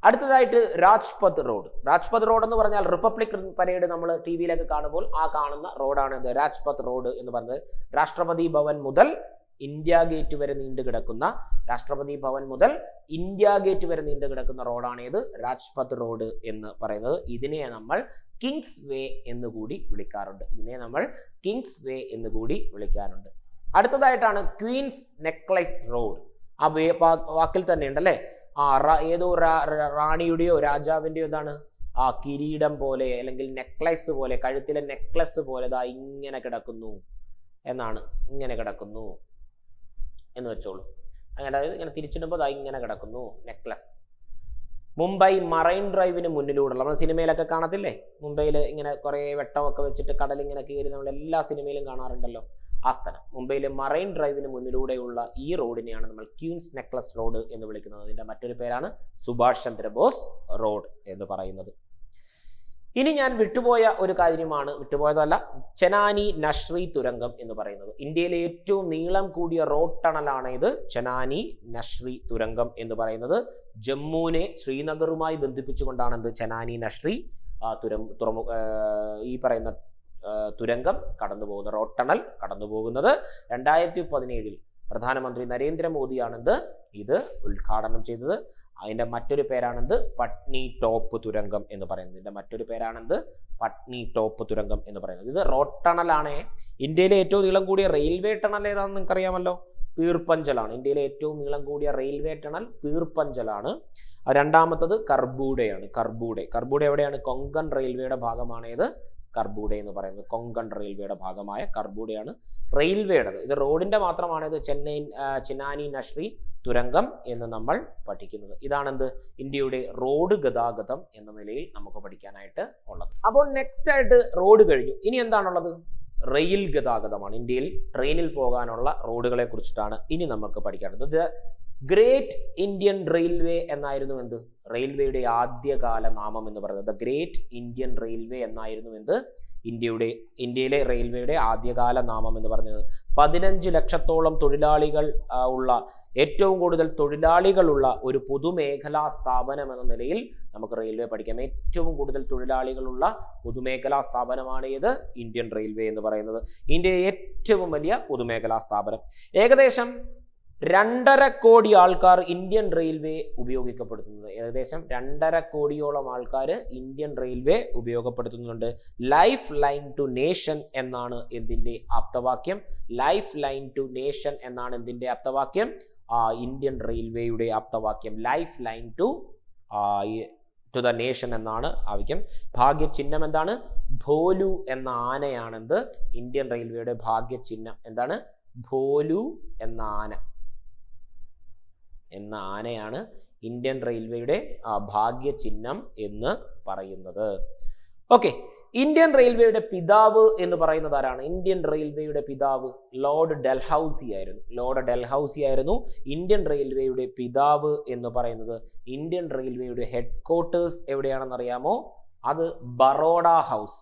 അടുത്തതായിട്ട് രാജ്പഥ് റോഡ്. രാജ്പഥ് റോഡ് എന്ന് പറഞ്ഞാൽ റിപ്പബ്ലിക് പരേഡ് നമ്മൾ ടി വിയിലൊക്കെ കാണുമ്പോൾ ആ കാണുന്ന റോഡാണ് ഇത് രാജ്പഥ് റോഡ് എന്ന് പറയുന്നത്. രാഷ്ട്രപതി ഭവൻ മുതൽ ഇന്ത്യ ഗേറ്റ് വരെ നീണ്ടു കിടക്കുന്ന റോഡാണ് ഇത് രാജ്പഥ് റോഡ് എന്ന് പറയുന്നത്. ഇതിനെ നമ്മൾ കിങ്സ് വേ എന്ന് കൂടി വിളിക്കാറുണ്ട്. അടുത്തതായിട്ടാണ് ക്വീൻസ് നെക്ലസ് റോഡ്. ആ വാക്കിൽ തന്നെ ഉണ്ടല്ലേ, ഏതോ റാണിയുടെയോ രാജാവിന്റെയോ ഇതാണ് ആ കിരീടം പോലെ അല്ലെങ്കിൽ നെക്ലസ് പോലെ, കഴുത്തിലെ നെക്ലസ് പോലെ ദാ ഇങ്ങനെ കിടക്കുന്നു എന്ന് വെച്ചോളൂ. അങ്ങനെ അതായത് ഇങ്ങനെ തിരിച്ചിടുമ്പോൾ ദാ ഇങ്ങനെ കിടക്കുന്നു നെക്ലസ്. മുംബൈ മറൈൻ ഡ്രൈവിന് മുന്നിലൂടെ നമ്മൾ സിനിമയിലൊക്കെ കാണത്തില്ലേ, മുംബൈയിൽ ഇങ്ങനെ കുറേ വെട്ടമൊക്കെ വെച്ചിട്ട് കടലിങ്ങനെ കയറി നമ്മൾ എല്ലാ സിനിമയിലും കാണാറുണ്ടല്ലോ. ആ സ്ഥലം മുംബൈയിലെ മറൈൻ ഡ്രൈവിന് മുന്നിലൂടെയുള്ള ഈ റോഡിനെയാണ് നമ്മൾ ക്വീൻസ് നെക്ലസ് റോഡ് എന്ന് വിളിക്കുന്നത്. അതിന്റെ മറ്റൊരു പേരാണ് സുഭാഷ് ചന്ദ്രബോസ് റോഡ് എന്ന് പറയുന്നത്. ഇനി ഞാൻ വിട്ടുപോയതല്ല, ചെനാനി നഷ്രി തുരങ്കം എന്ന് പറയുന്നത്. ഇന്ത്യയിലെ ഏറ്റവും നീളം കൂടിയ റോഡ് ടണലാണ് ഇത് ചെനാനി നഷ്രി തുരങ്കം എന്ന് പറയുന്നത്. ജമ്മുവിനെ ശ്രീനഗറുമായി ബന്ധിപ്പിച്ചുകൊണ്ടാണ് ഇത് ചെനാനി നഷ്രി ഈ പറയുന്ന തുരങ്കം കടന്നു പോകുന്നത്, റോഡ് ടണൽ കടന്നു പോകുന്നത്. 2017 പ്രധാനമന്ത്രി നരേന്ദ്രമോദിയാണ് ഇത് ഉദ്ഘാടനം ചെയ്തത്. അതിന്റെ മറ്റൊരു പേരാണെന്ത് പട്നി ടോപ്പ് തുരങ്കം എന്ന് പറയുന്നത്. ഇത് റോഡ് ടണലാണ്. ഇന്ത്യയിലെ ഏറ്റവും നീളം കൂടിയ റെയിൽവേ ടണൽ ഏതാണെന്ന് നിങ്ങൾക്ക് അറിയാമല്ലോ, പീർപ്പഞ്ചലാണ്. ഇന്ത്യയിലെ ഏറ്റവും നീളം കൂടിയ റെയിൽവേ ടണൽ പീർപ്പഞ്ചലാണ്. രണ്ടാമത്തത് കർബൂഡയാണ്. കർബൂഡ എവിടെയാണ്? കൊങ്കൺ റെയിൽവേയുടെ ഭാഗമാണ് ഇത് കർബൂഡ എന്ന് പറയുന്നത്. കൊങ്കൺ റെയിൽവേയുടെ ഭാഗമായ കർബൂഡയാണ് റെയിൽവേയുടേത്. ഇത് റോഡിന്റെ മാത്രമാണ് ഇത് ചെനാനി നഷ്രി തുരങ്കം എന്ന് നമ്മൾ പഠിക്കുന്നത്. ഇതാണെന്ത് ഇന്ത്യയുടെ റോഡ് ഗതാഗതം എന്ന നിലയിൽ നമുക്ക് പഠിക്കാനായിട്ട് ഉള്ളത്. അപ്പോൾ നെക്സ്റ്റ് ആയിട്ട് റോഡ് കഴിഞ്ഞു. ഇനി എന്താണുള്ളത്? റെയിൽ ഗതാഗതമാണ്. ഇന്ത്യയിൽ ട്രെയിനിൽ പോകാനുള്ള റോഡുകളെ കുറിച്ചിട്ടാണ് ഇനി നമുക്ക് പഠിക്കേണ്ടത്. ഗ്രേറ്റ് ഇന്ത്യൻ റെയിൽവേ എന്നായിരുന്നു റെയിൽവേയുടെ ആദ്യകാല നാമം എന്ന് പറയുന്നത്. ഗ്രേറ്റ് ഇന്ത്യൻ റെയിൽവേ എന്നായിരുന്നു ഇന്ത്യയിലെ റെയിൽവേയുടെ ആദ്യകാല നാമം എന്ന് പറഞ്ഞത്. 15 ലക്ഷത്തോളം തൊഴിലാളികൾ ഉള്ള, ഏറ്റവും കൂടുതൽ തൊഴിലാളികളുള്ള ഒരു പൊതുമേഖലാ സ്ഥാപനം എന്ന നിലയിൽ നമുക്ക് റെയിൽവേ പഠിക്കാം. ഏറ്റവും കൂടുതൽ തൊഴിലാളികളുള്ള പൊതുമേഖലാ സ്ഥാപനമാണ് ഇത് ഇന്ത്യൻ റെയിൽവേ എന്ന് പറയുന്നത്. ഇന്ത്യയിലെ ഏറ്റവും വലിയ പൊതുമേഖലാ സ്ഥാപനം. ഏകദേശം 2.5 കോടി ആൾക്കാർ ഇന്ത്യൻ റെയിൽവേ ഉപയോഗിക്കപ്പെടുത്തുന്നത്. ഏകദേശം 2.5 കോടിയോളം ആൾക്കാർ ഇന്ത്യൻ റെയിൽവേ ഉപയോഗപ്പെടുത്തുന്നുണ്ട്. ലൈഫ് ലൈൻ ടു നേഷൻ എന്നാണ് ഇതിന്റെ ആപ്തവാക്യം. ഇന്ത്യൻ റെയിൽവേയുടെ ആപ്തവാക്യം lifeline to the nation എന്നാണ് ആവശ്യം. ഭാഗ്യചിഹ്നം എന്താണ്? ഭോലു എന്ന ആനയാണെന്ത് ഇന്ത്യൻ റെയിൽവേയുടെ ഭാഗ്യചിഹ്നം. എന്താണ്? ഭോലു എന്ന ആനയാണ് ഇന്ത്യൻ റെയിൽവേയുടെ ഭാഗ്യചിഹ്നം എന്ന് പറയുന്നത്. ഓക്കെ, ഇന്ത്യൻ റെയിൽവേയുടെ പിതാവ് എന്ന് പറയുന്നത് ആരാണ്? ഇന്ത്യൻ റെയിൽവേയുടെ പിതാവ് ലോർഡ് ഡൽഹൌസി ആയിരുന്നു. ഇന്ത്യൻ റെയിൽവേയുടെ പിതാവ് എന്ന് പറയുന്നത്. ഇന്ത്യൻ റെയിൽവേയുടെ ഹെഡ് ക്വാർട്ടേഴ്സ് എവിടെയാണെന്ന് അറിയാമോ? അത് ബറോഡ ഹൗസ്.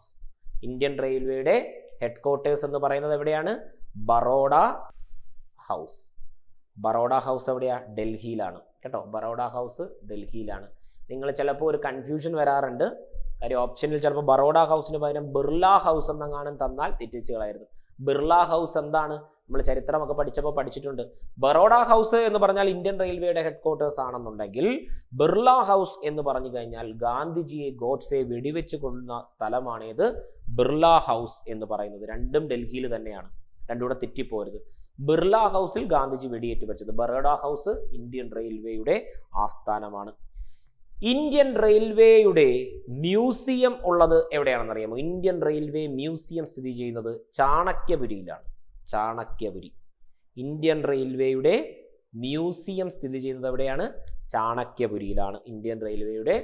ഇന്ത്യൻ റെയിൽവേയുടെ ഹെഡ് ക്വാർട്ടേഴ്സ് എന്ന് പറയുന്നത് എവിടെയാണ്? ബറോഡ ഹൗസ് എവിടെയാ? ഡൽഹിയിലാണ് കേട്ടോ. ബറോഡ ഹൗസ് ഡൽഹിയിലാണ്. നിങ്ങൾ ചിലപ്പോൾ ഒരു കൺഫ്യൂഷൻ വരാറുണ്ട്. കാര്യം ഓപ്ഷനിൽ ചിലപ്പോൾ ബറോഡ ഹൗസിന് പകരം ബിർള ഹൗസ് എന്നെങ്ങാനും തന്നാൽ തെറ്റിച്ച് കളയരുത്. ബിർള ഹൗസ് എന്താണ്? നമ്മൾ ചരിത്രമൊക്കെ പഠിച്ചപ്പോൾ പഠിച്ചിട്ടുണ്ട്. ബറോഡ ഹൗസ് എന്ന് പറഞ്ഞാൽ ഇന്ത്യൻ റെയിൽവേയുടെ ഹെഡ് ക്വാർട്ടേഴ്സ് ആണെന്നുണ്ടെങ്കിൽ ബിർള ഹൗസ് എന്ന് പറഞ്ഞു കഴിഞ്ഞാൽ ഗാന്ധിജിയെ ഗോഡ്സെ വെടിവെച്ച് കൊള്ളുന്ന സ്ഥലമാണേത്? ബിർള ഹൗസ് എന്ന് പറയുന്നത്. രണ്ടും ഡൽഹിയിൽ തന്നെയാണ്, രണ്ടും കൂടെ തെറ്റിപ്പോരുത്. ബിർള ഹൗസിൽ ഗാന്ധിജി വെടിയേറ്റ് വെച്ചത്. ബറോഡ ഹൗസ് ഇന്ത്യൻ റെയിൽവേയുടെ ആസ്ഥാനമാണ്. ഇന്ത്യൻ റെയിൽവേയുടെ മ്യൂസിയം ഉള്ളത് എവിടെയാണെന്ന് അറിയാമോ? ഇന്ത്യൻ റെയിൽവേ മ്യൂസിയം സ്ഥിതി ചെയ്യുന്നത് ചാണക്യപുരിയിലാണ്. ചാണക്യപുരി. ഇന്ത്യൻ റെയിൽവേയുടെ മ്യൂസിയം സ്ഥിതി ചെയ്യുന്നത് എവിടെയാണ്? ചാണക്യപുരിയിലാണ് ഇന്ത്യൻ റെയിൽവേയുടെ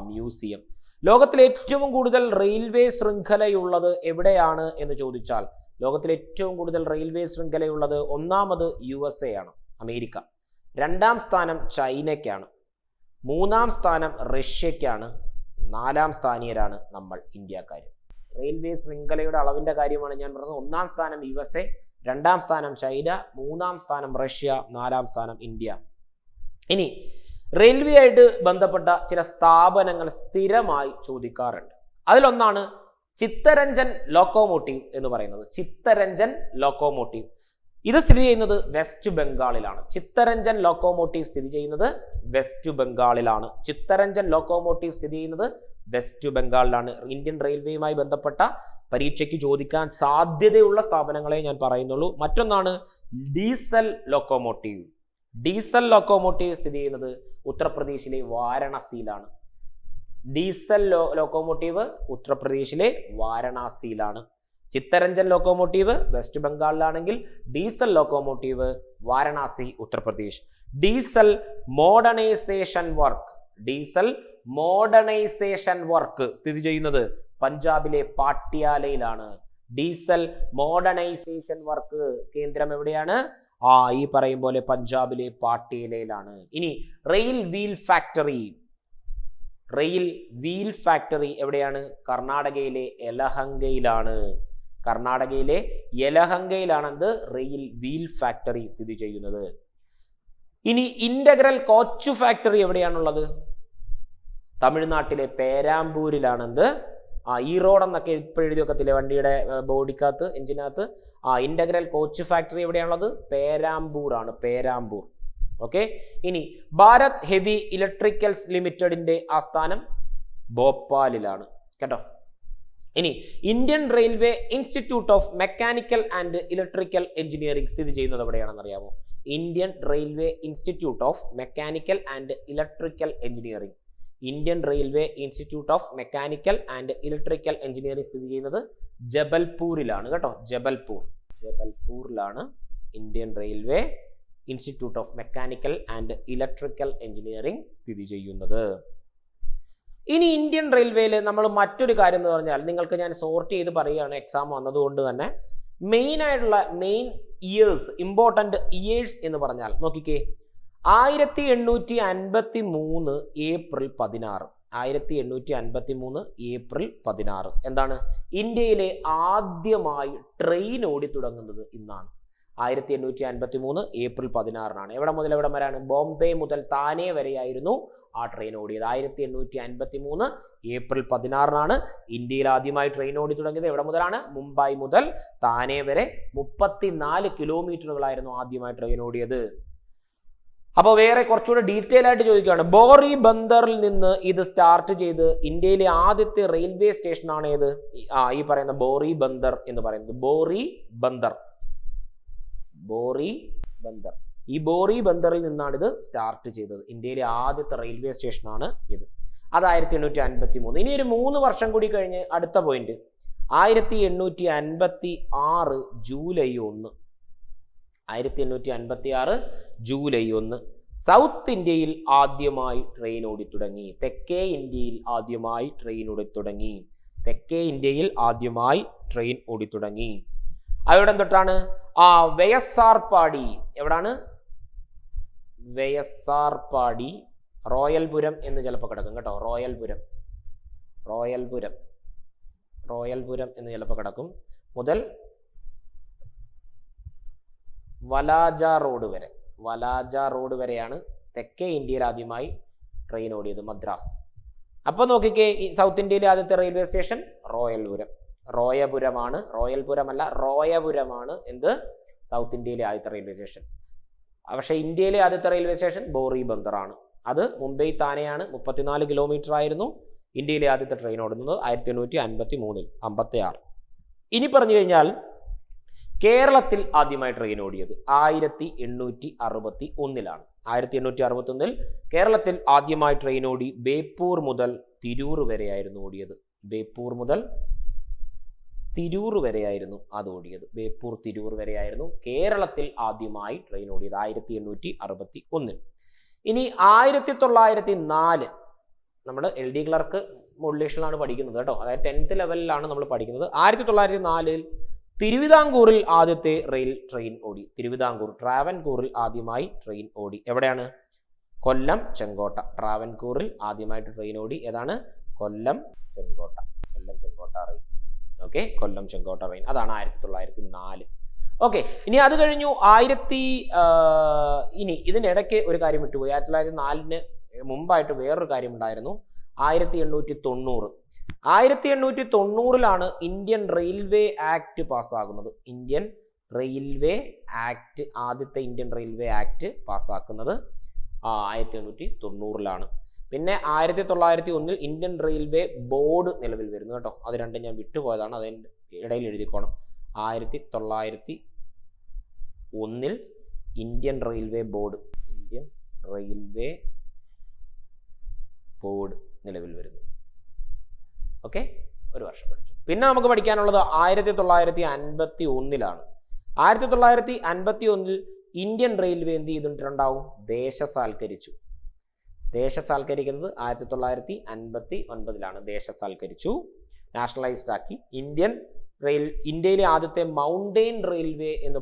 മ്യൂസിയം. ലോകത്തിലെ ഏറ്റവും കൂടുതൽ റെയിൽവേ ശൃംഖലയുള്ളത് എവിടെയാണ് എന്ന് ചോദിച്ചാൽ, ലോകത്തിലെ ഏറ്റവും കൂടുതൽ റെയിൽവേ ശൃംഖലയുള്ളത് ഒന്നാമത് USA ആണ്, അമേരിക്ക. രണ്ടാം സ്ഥാനം ചൈനയ്ക്കാണ്. മൂന്നാം സ്ഥാനം റഷ്യയ്ക്കാണ്. നാലാം സ്ഥാനീയരാണ് നമ്മൾ ഇന്ത്യക്കാർ. റെയിൽവേ ശൃംഖലയുടെ അളവിന്റെ കാര്യമാണ് ഞാൻ പറഞ്ഞത്. ഒന്നാം സ്ഥാനം USA, രണ്ടാം സ്ഥാനം ചൈന, മൂന്നാം സ്ഥാനം റഷ്യ, നാലാം സ്ഥാനം ഇന്ത്യ. ഇനി റെയിൽവേ ആയിട്ട് ബന്ധപ്പെട്ട ചില സ്ഥാപനങ്ങൾ സ്ഥിരമായി ചോദിക്കാറുണ്ട്. അതിലൊന്നാണ് ചിത്തരഞ്ജൻ ലോക്കോമോട്ടീവ് എന്ന് പറയുന്നത്. ചിത്തരഞ്ജൻ ലോക്കോമോട്ടീവ് ഇത് സ്ഥിതി ചെയ്യുന്നത് വെസ്റ്റ് ബംഗാളിലാണ്. ചിത്തരഞ്ജൻ ലോക്കോമോട്ടീവ് സ്ഥിതി ചെയ്യുന്നത് വെസ്റ്റ് ബംഗാളിലാണ്. ചിത്തരഞ്ജൻ ലോക്കോമോട്ടീവ് സ്ഥിതി ചെയ്യുന്നത് വെസ്റ്റ് ബംഗാളിലാണ്. ഇന്ത്യൻ റെയിൽവേയുമായി ബന്ധപ്പെട്ട പരീക്ഷയ്ക്ക് ചോദിക്കാൻ സാധ്യതയുള്ള സ്ഥാപനങ്ങളെ ഞാൻ പറയുന്നുള്ളൂ. മറ്റൊന്നാണ് ഡീസൽ ലോക്കോമോട്ടീവ്. ഡീസൽ ലോക്കോമോട്ടീവ് സ്ഥിതി ചെയ്യുന്നത് ഉത്തർപ്രദേശിലെ വാരണാസിയിലാണ്. ഡീസൽ ലോക്കോമോട്ടീവ് ഉത്തർപ്രദേശിലെ വാരണാസിയിലാണ്. ചിത്തരഞ്ജൻ ലോക്കോമോട്ടീവ് വെസ്റ്റ് ബംഗാളിലാണെങ്കിൽ diesel locomotive Varanasi, Uttar Pradesh. Diesel modernisation work സ്ഥിതി ചെയ്യുന്നത് പഞ്ചാബിലെ പാട്യാലയിലാണ്. ഡീസൽ മോഡേണൈസേഷൻ വർക്ക് കേന്ദ്രം എവിടെയാണ്? ഈ പറയും പോലെ പഞ്ചാബിലെ പാട്യാലയിലാണ്. ഇനി റെയിൽ വീൽ ഫാക്ടറി എവിടെയാണ്? കർണാടകയിലെ യലഹങ്കയിലാണ്. കർണാടകയിലെ യലഹങ്കയിലാണ് എന്ത്? റെയിൽ വീൽ ഫാക്ടറി സ്ഥിതി ചെയ്യുന്നത്. ഇനി ഇന്റഗ്രൽ കോച്ച് ഫാക്ടറി എവിടെയാണുള്ളത്? തമിഴ്നാട്ടിലെ പേരാമ്പൂരിലാണെന്ത്? ഈറോഡ് എന്നൊക്കെ എഴുതി വെക്കത്തില്ലേ വണ്ടിയുടെ ബോഡിക്കകത്ത്, എഞ്ചിനകത്ത്? ഇന്റഗ്രൽ കോച്ച് ഫാക്ടറി എവിടെയാണുള്ളത്? പേരാമ്പൂർ ആണ്. പേരാമ്പൂർ. ഓക്കെ. ഇനി ഭാരത് ഹെവി ഇലക്ട്രിക്കൽസ് ലിമിറ്റഡിന്റെ ആസ്ഥാനം ഭോപ്പാലിലാണ് കേട്ടോ. ഇനി Indian railway institute of mechanical and electrical engineering സ്ഥിതി ചെയ്യുന്നത് എവിടെയാണെന്ന് അറിയാമോ? Indian railway institute of mechanical and electrical engineering. Indian railway institute of mechanical and electrical engineering സ്ഥിതി ചെയ്യുന്നത് ജബൽപൂരിലാണ് കേട്ടോ. ജബൽപൂരിലാണ് Indian railway institute of mechanical and electrical engineering സ്ഥിതി ചെയ്യുന്നത്. ഇനി ഇന്ത്യൻ റെയിൽവേയിൽ നമ്മൾ മറ്റൊരു കാര്യം എന്ന് പറഞ്ഞാൽ, നിങ്ങൾക്ക് ഞാൻ സോർട്ട് ചെയ്ത് പറയുകയാണ്, എക്സാം വന്നതുകൊണ്ട് തന്നെ മെയിൻ ഇയേഴ്സ്, ഇമ്പോർട്ടൻ്റ് ഇയേഴ്സ് എന്ന് പറഞ്ഞാൽ നോക്കിക്കേ, 1853 ഏപ്രിൽ 16. 1853 ഏപ്രിൽ 16 എന്താണ്? ഇന്ത്യയിലെ ആദ്യമായി ട്രെയിൻ ഓടി തുടങ്ങുന്നത് ഇന്നാണ്. 1853 ഏപ്രിൽ 16 എവിടെ മുതൽ എവിടം വരെയാണ്? ബോംബെ മുതൽ താനെ വരെയായിരുന്നു ആ ട്രെയിൻ ഓടിയത്. 1853 ഏപ്രിൽ 16 ഇന്ത്യയിൽ ആദ്യമായി ട്രെയിൻ ഓടി തുടങ്ങിയത്. എവിടെ മുതലാണ്? മുംബൈ മുതൽ താനെ വരെ 34 കിലോമീറ്ററുകളായിരുന്നു ആദ്യമായി ട്രെയിൻ ഓടിയത്. അപ്പോൾ വേറെ കുറച്ചുകൂടെ ഡീറ്റെയിൽ ആയിട്ട് ചോദിക്കുകയാണ്, ബോറി ബന്ദറിൽ നിന്ന് ഇത് സ്റ്റാർട്ട് ചെയ്ത് ഇന്ത്യയിലെ ആദ്യത്തെ റെയിൽവേ സ്റ്റേഷനാണ് ഏത്? ഈ പറയുന്ന ബോറി ബന്ദർ എന്ന് പറയുന്നത്. ബോറി ബന്ദർ. ഈ ബോറി ബന്ദറിൽ നിന്നാണ് ഇത് സ്റ്റാർട്ട് ചെയ്തത്. ഇന്ത്യയിലെ ആദ്യത്തെ റെയിൽവേ സ്റ്റേഷനാണ് ഇത്. അത് 1853. ഇനി ഒരു 3 വർഷം കൂടി കഴിഞ്ഞ് അടുത്ത പോയിന്റ് 1856 ജൂലൈ 1. 1856 ജൂലൈ 1 സൗത്ത് ഇന്ത്യയിൽ ആദ്യമായി ട്രെയിൻ ഓടി തുടങ്ങി. തെക്കേ ഇന്ത്യയിൽ ആദ്യമായി ട്രെയിൻ ഓടി തുടങ്ങി. അവിടെ തൊട്ടാണ് വെയസാർപാടി. എവിടാണ്? വെയസാർപാടി, റോയൽപുരം എന്ന് ചിലപ്പോൾ കിടക്കും കേട്ടോ. റോയൽപുരം എന്ന് ചിലപ്പോൾ കിടക്കും. മുതൽ വലാജ റോഡ് വരെയാണ് തെക്കേ ഇന്ത്യയിൽ ആദ്യമായി ട്രെയിൻ ഓടിയത്, മദ്രാസ്. അപ്പോൾ നോക്കിക്കേ, ഈ സൗത്ത് ഇന്ത്യയിലെ ആദ്യത്തെ റെയിൽവേ സ്റ്റേഷൻ റോയൽപുരം. റോയപുരമാണ്, റോയൽപുരമല്ല, റോയപുരമാണ് എന്ത് സൗത്ത് ഇന്ത്യയിലെ ആദ്യത്തെ റെയിൽവേ സ്റ്റേഷൻ. പക്ഷേ ഇന്ത്യയിലെ ആദ്യത്തെ റെയിൽവേ സ്റ്റേഷൻ ബോറി ബന്ദറാണ്. അത് മുംബൈ താനെയാണ്. 34 കിലോമീറ്റർ ആയിരുന്നു ഇന്ത്യയിലെ ആദ്യത്തെ ട്രെയിൻ ഓടുന്നത് 1853 56. ഇനി പറഞ്ഞു കഴിഞ്ഞാൽ കേരളത്തിൽ ആദ്യമായി ട്രെയിൻ ഓടിയത് 1861 1861 കേരളത്തിൽ ആദ്യമായി ട്രെയിൻ ഓടി ബേപ്പൂർ മുതൽ തിരൂർ വരെയായിരുന്നു ഓടിയത്. ബേപ്പൂർ മുതൽ തിരൂർ വരെയായിരുന്നു അത് ഓടിയത്. ബേപ്പൂർ തിരൂർ വരെയായിരുന്നു കേരളത്തിൽ ആദ്യമായി ട്രെയിൻ ഓടിയത് 1861. ഇനി 1904 നമ്മൾ LD ക്ലർക്ക് മോഡുലേഷനിലാണ് പഠിക്കുന്നത് കേട്ടോ, അതായത് 10th ലെവലിലാണ് നമ്മൾ പഠിക്കുന്നത്. 1904 തിരുവിതാംകൂറിൽ ആദ്യത്തെ ട്രെയിൻ ഓടി. തിരുവിതാംകൂർ ട്രാവൻകൂറിൽ ആദ്യമായി ട്രെയിൻ ഓടി. എവിടെയാണ്? കൊല്ലം ചെങ്കോട്ട. ട്രാവൻകൂറിൽ ആദ്യമായിട്ട് ട്രെയിൻ ഓടി. ഏതാണ്? Kollam Chenkotta. Kollam Chenkotta rail. Okay, Kollam Chenkotta rail. അതാണ് 1904. ഓക്കെ, ഇനി അത് കഴിഞ്ഞു ഇനി ഇതിനിടയ്ക്ക് ഒരു കാര്യം വിട്ടുപോയി. 1904 മുമ്പായിട്ട് വേറൊരു കാര്യം ഉണ്ടായിരുന്നു. 1890 1890 ഇന്ത്യൻ റെയിൽവേ ആക്ട് പാസ്സാകുന്നത്. ഇന്ത്യൻ റെയിൽവേ ആക്ട്, ആദ്യത്തെ ഇന്ത്യൻ റെയിൽവേ ആക്ട് പാസ്സാക്കുന്നത് 1890. പിന്നെ 1901 ഇന്ത്യൻ റെയിൽവേ ബോർഡ് നിലവിൽ വരുന്നു കേട്ടോ. അത് രണ്ടും ഞാൻ വിട്ടുപോയതാണ്, അതിൻ്റെ ഇടയിൽ എഴുതിക്കോണം. 1901 ഇന്ത്യൻ റെയിൽവേ ബോർഡ് നിലവിൽ വരുന്നു. ഓക്കെ, ഒരു വർഷം പഠിച്ചു. പിന്നെ നമുക്ക് പഠിക്കാനുള്ളത് 1951 1951 ഇന്ത്യൻ റെയിൽവേ എന്ത് ചെയ്തിട്ടുണ്ടാവും? ദേശസാൽക്കരിച്ചു. ദേശസാൽക്കരിക്കുന്നത് 1959 ദേശസാൽക്കരിച്ചു, നാഷണലൈസ്ഡ് ആക്കി. ഇന്ത്യയിലെ ആദ്യത്തെ മൗണ്ടെയിൻ റെയിൽവേ എന്ന്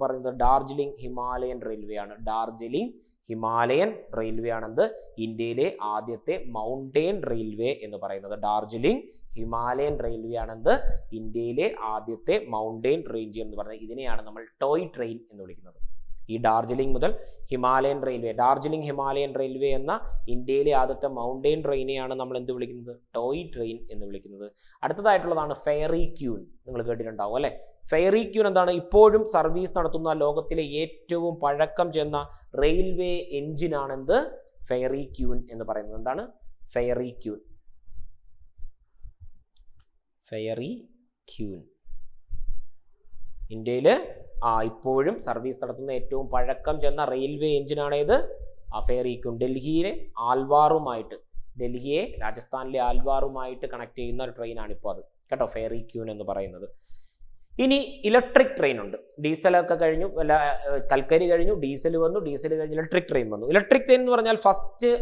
പറയുന്നത് ഡാർജിലിംഗ് ഹിമാലയൻ റെയിൽവേ ആണ്. ഡാർജിലിംഗ് ഹിമാലയൻ റെയിൽവേ ആണെന്ന് ഇന്ത്യയിലെ ആദ്യത്തെ മൗണ്ടെയിൻ റെയിൽവേ എന്ന് പറയുന്നത്. ഡാർജിലിംഗ് ഹിമാലയൻ റെയിൽവേ ആണെന്ന് ഇന്ത്യയിലെ ആദ്യത്തെ മൗണ്ടെയിൻ റേഞ്ച് എന്ന് പറയുന്നത്. ഇതിനെയാണ് നമ്മൾ ടോയ് ട്രെയിൻ എന്ന് വിളിക്കുന്നത്. ഈ ഡാർജിലിംഗ് മുതൽ Himalayan railway, Darjeeling Himalayan railway എന്ന ഇന്ത്യയിലെ ആദ്യത്തെ മൗണ്ടെയിൻ ട്രെയിനെയാണ് നമ്മൾ എന്ത് വിളിക്കുന്നത്? ടോയ് ട്രെയിൻ എന്ന് വിളിക്കുന്നത്. അടുത്തതായിട്ടുള്ളതാണ് ഫെയറി ക്യൂൻ. നിങ്ങൾ കേട്ടിട്ടുണ്ടാവും അല്ലെ? ഫെയറി ക്യൂൻ എന്താണ്? ഇപ്പോഴും സർവീസ് നടത്തുന്ന ലോകത്തിലെ ഏറ്റവും പഴക്കം ചെന്ന റെയിൽവേ എഞ്ചിനാണെന്ത്? ഫെയറി ക്യൂൻ എന്ന് പറയുന്നത്. എന്താണ് ഫെയറി ക്യൂൻ? ഫെയറി ക്യൂൻ ഇന്ത്യയിൽ ഇപ്പോഴും സർവീസ് നടത്തുന്ന ഏറ്റവും പഴക്കം ചെന്ന റെയിൽവേ എഞ്ചിനാണേത്? Fairy queen. ഡൽഹിയെ രാജസ്ഥാനിലെ ആൽവാറുമായിട്ട് കണക്ട് ചെയ്യുന്ന ഒരു ട്രെയിനാണ് ഇപ്പോൾ അത് കേട്ടോ, ഫെയറി ക്യൂൻ എന്ന് പറയുന്നത്. ഇനി ഇലക്ട്രിക് ട്രെയിൻ ഉണ്ട്. ഡീസലൊക്കെ കഴിഞ്ഞു, കൽക്കരി കഴിഞ്ഞു, ഡീസൽ വന്നു, ഡീസൽ കഴിഞ്ഞ് ഇലക്ട്രിക് ട്രെയിൻ വന്നു. ഇലക്ട്രിക് ട്രെയിൻ എന്ന് പറഞ്ഞാൽ ഫസ്റ്റ്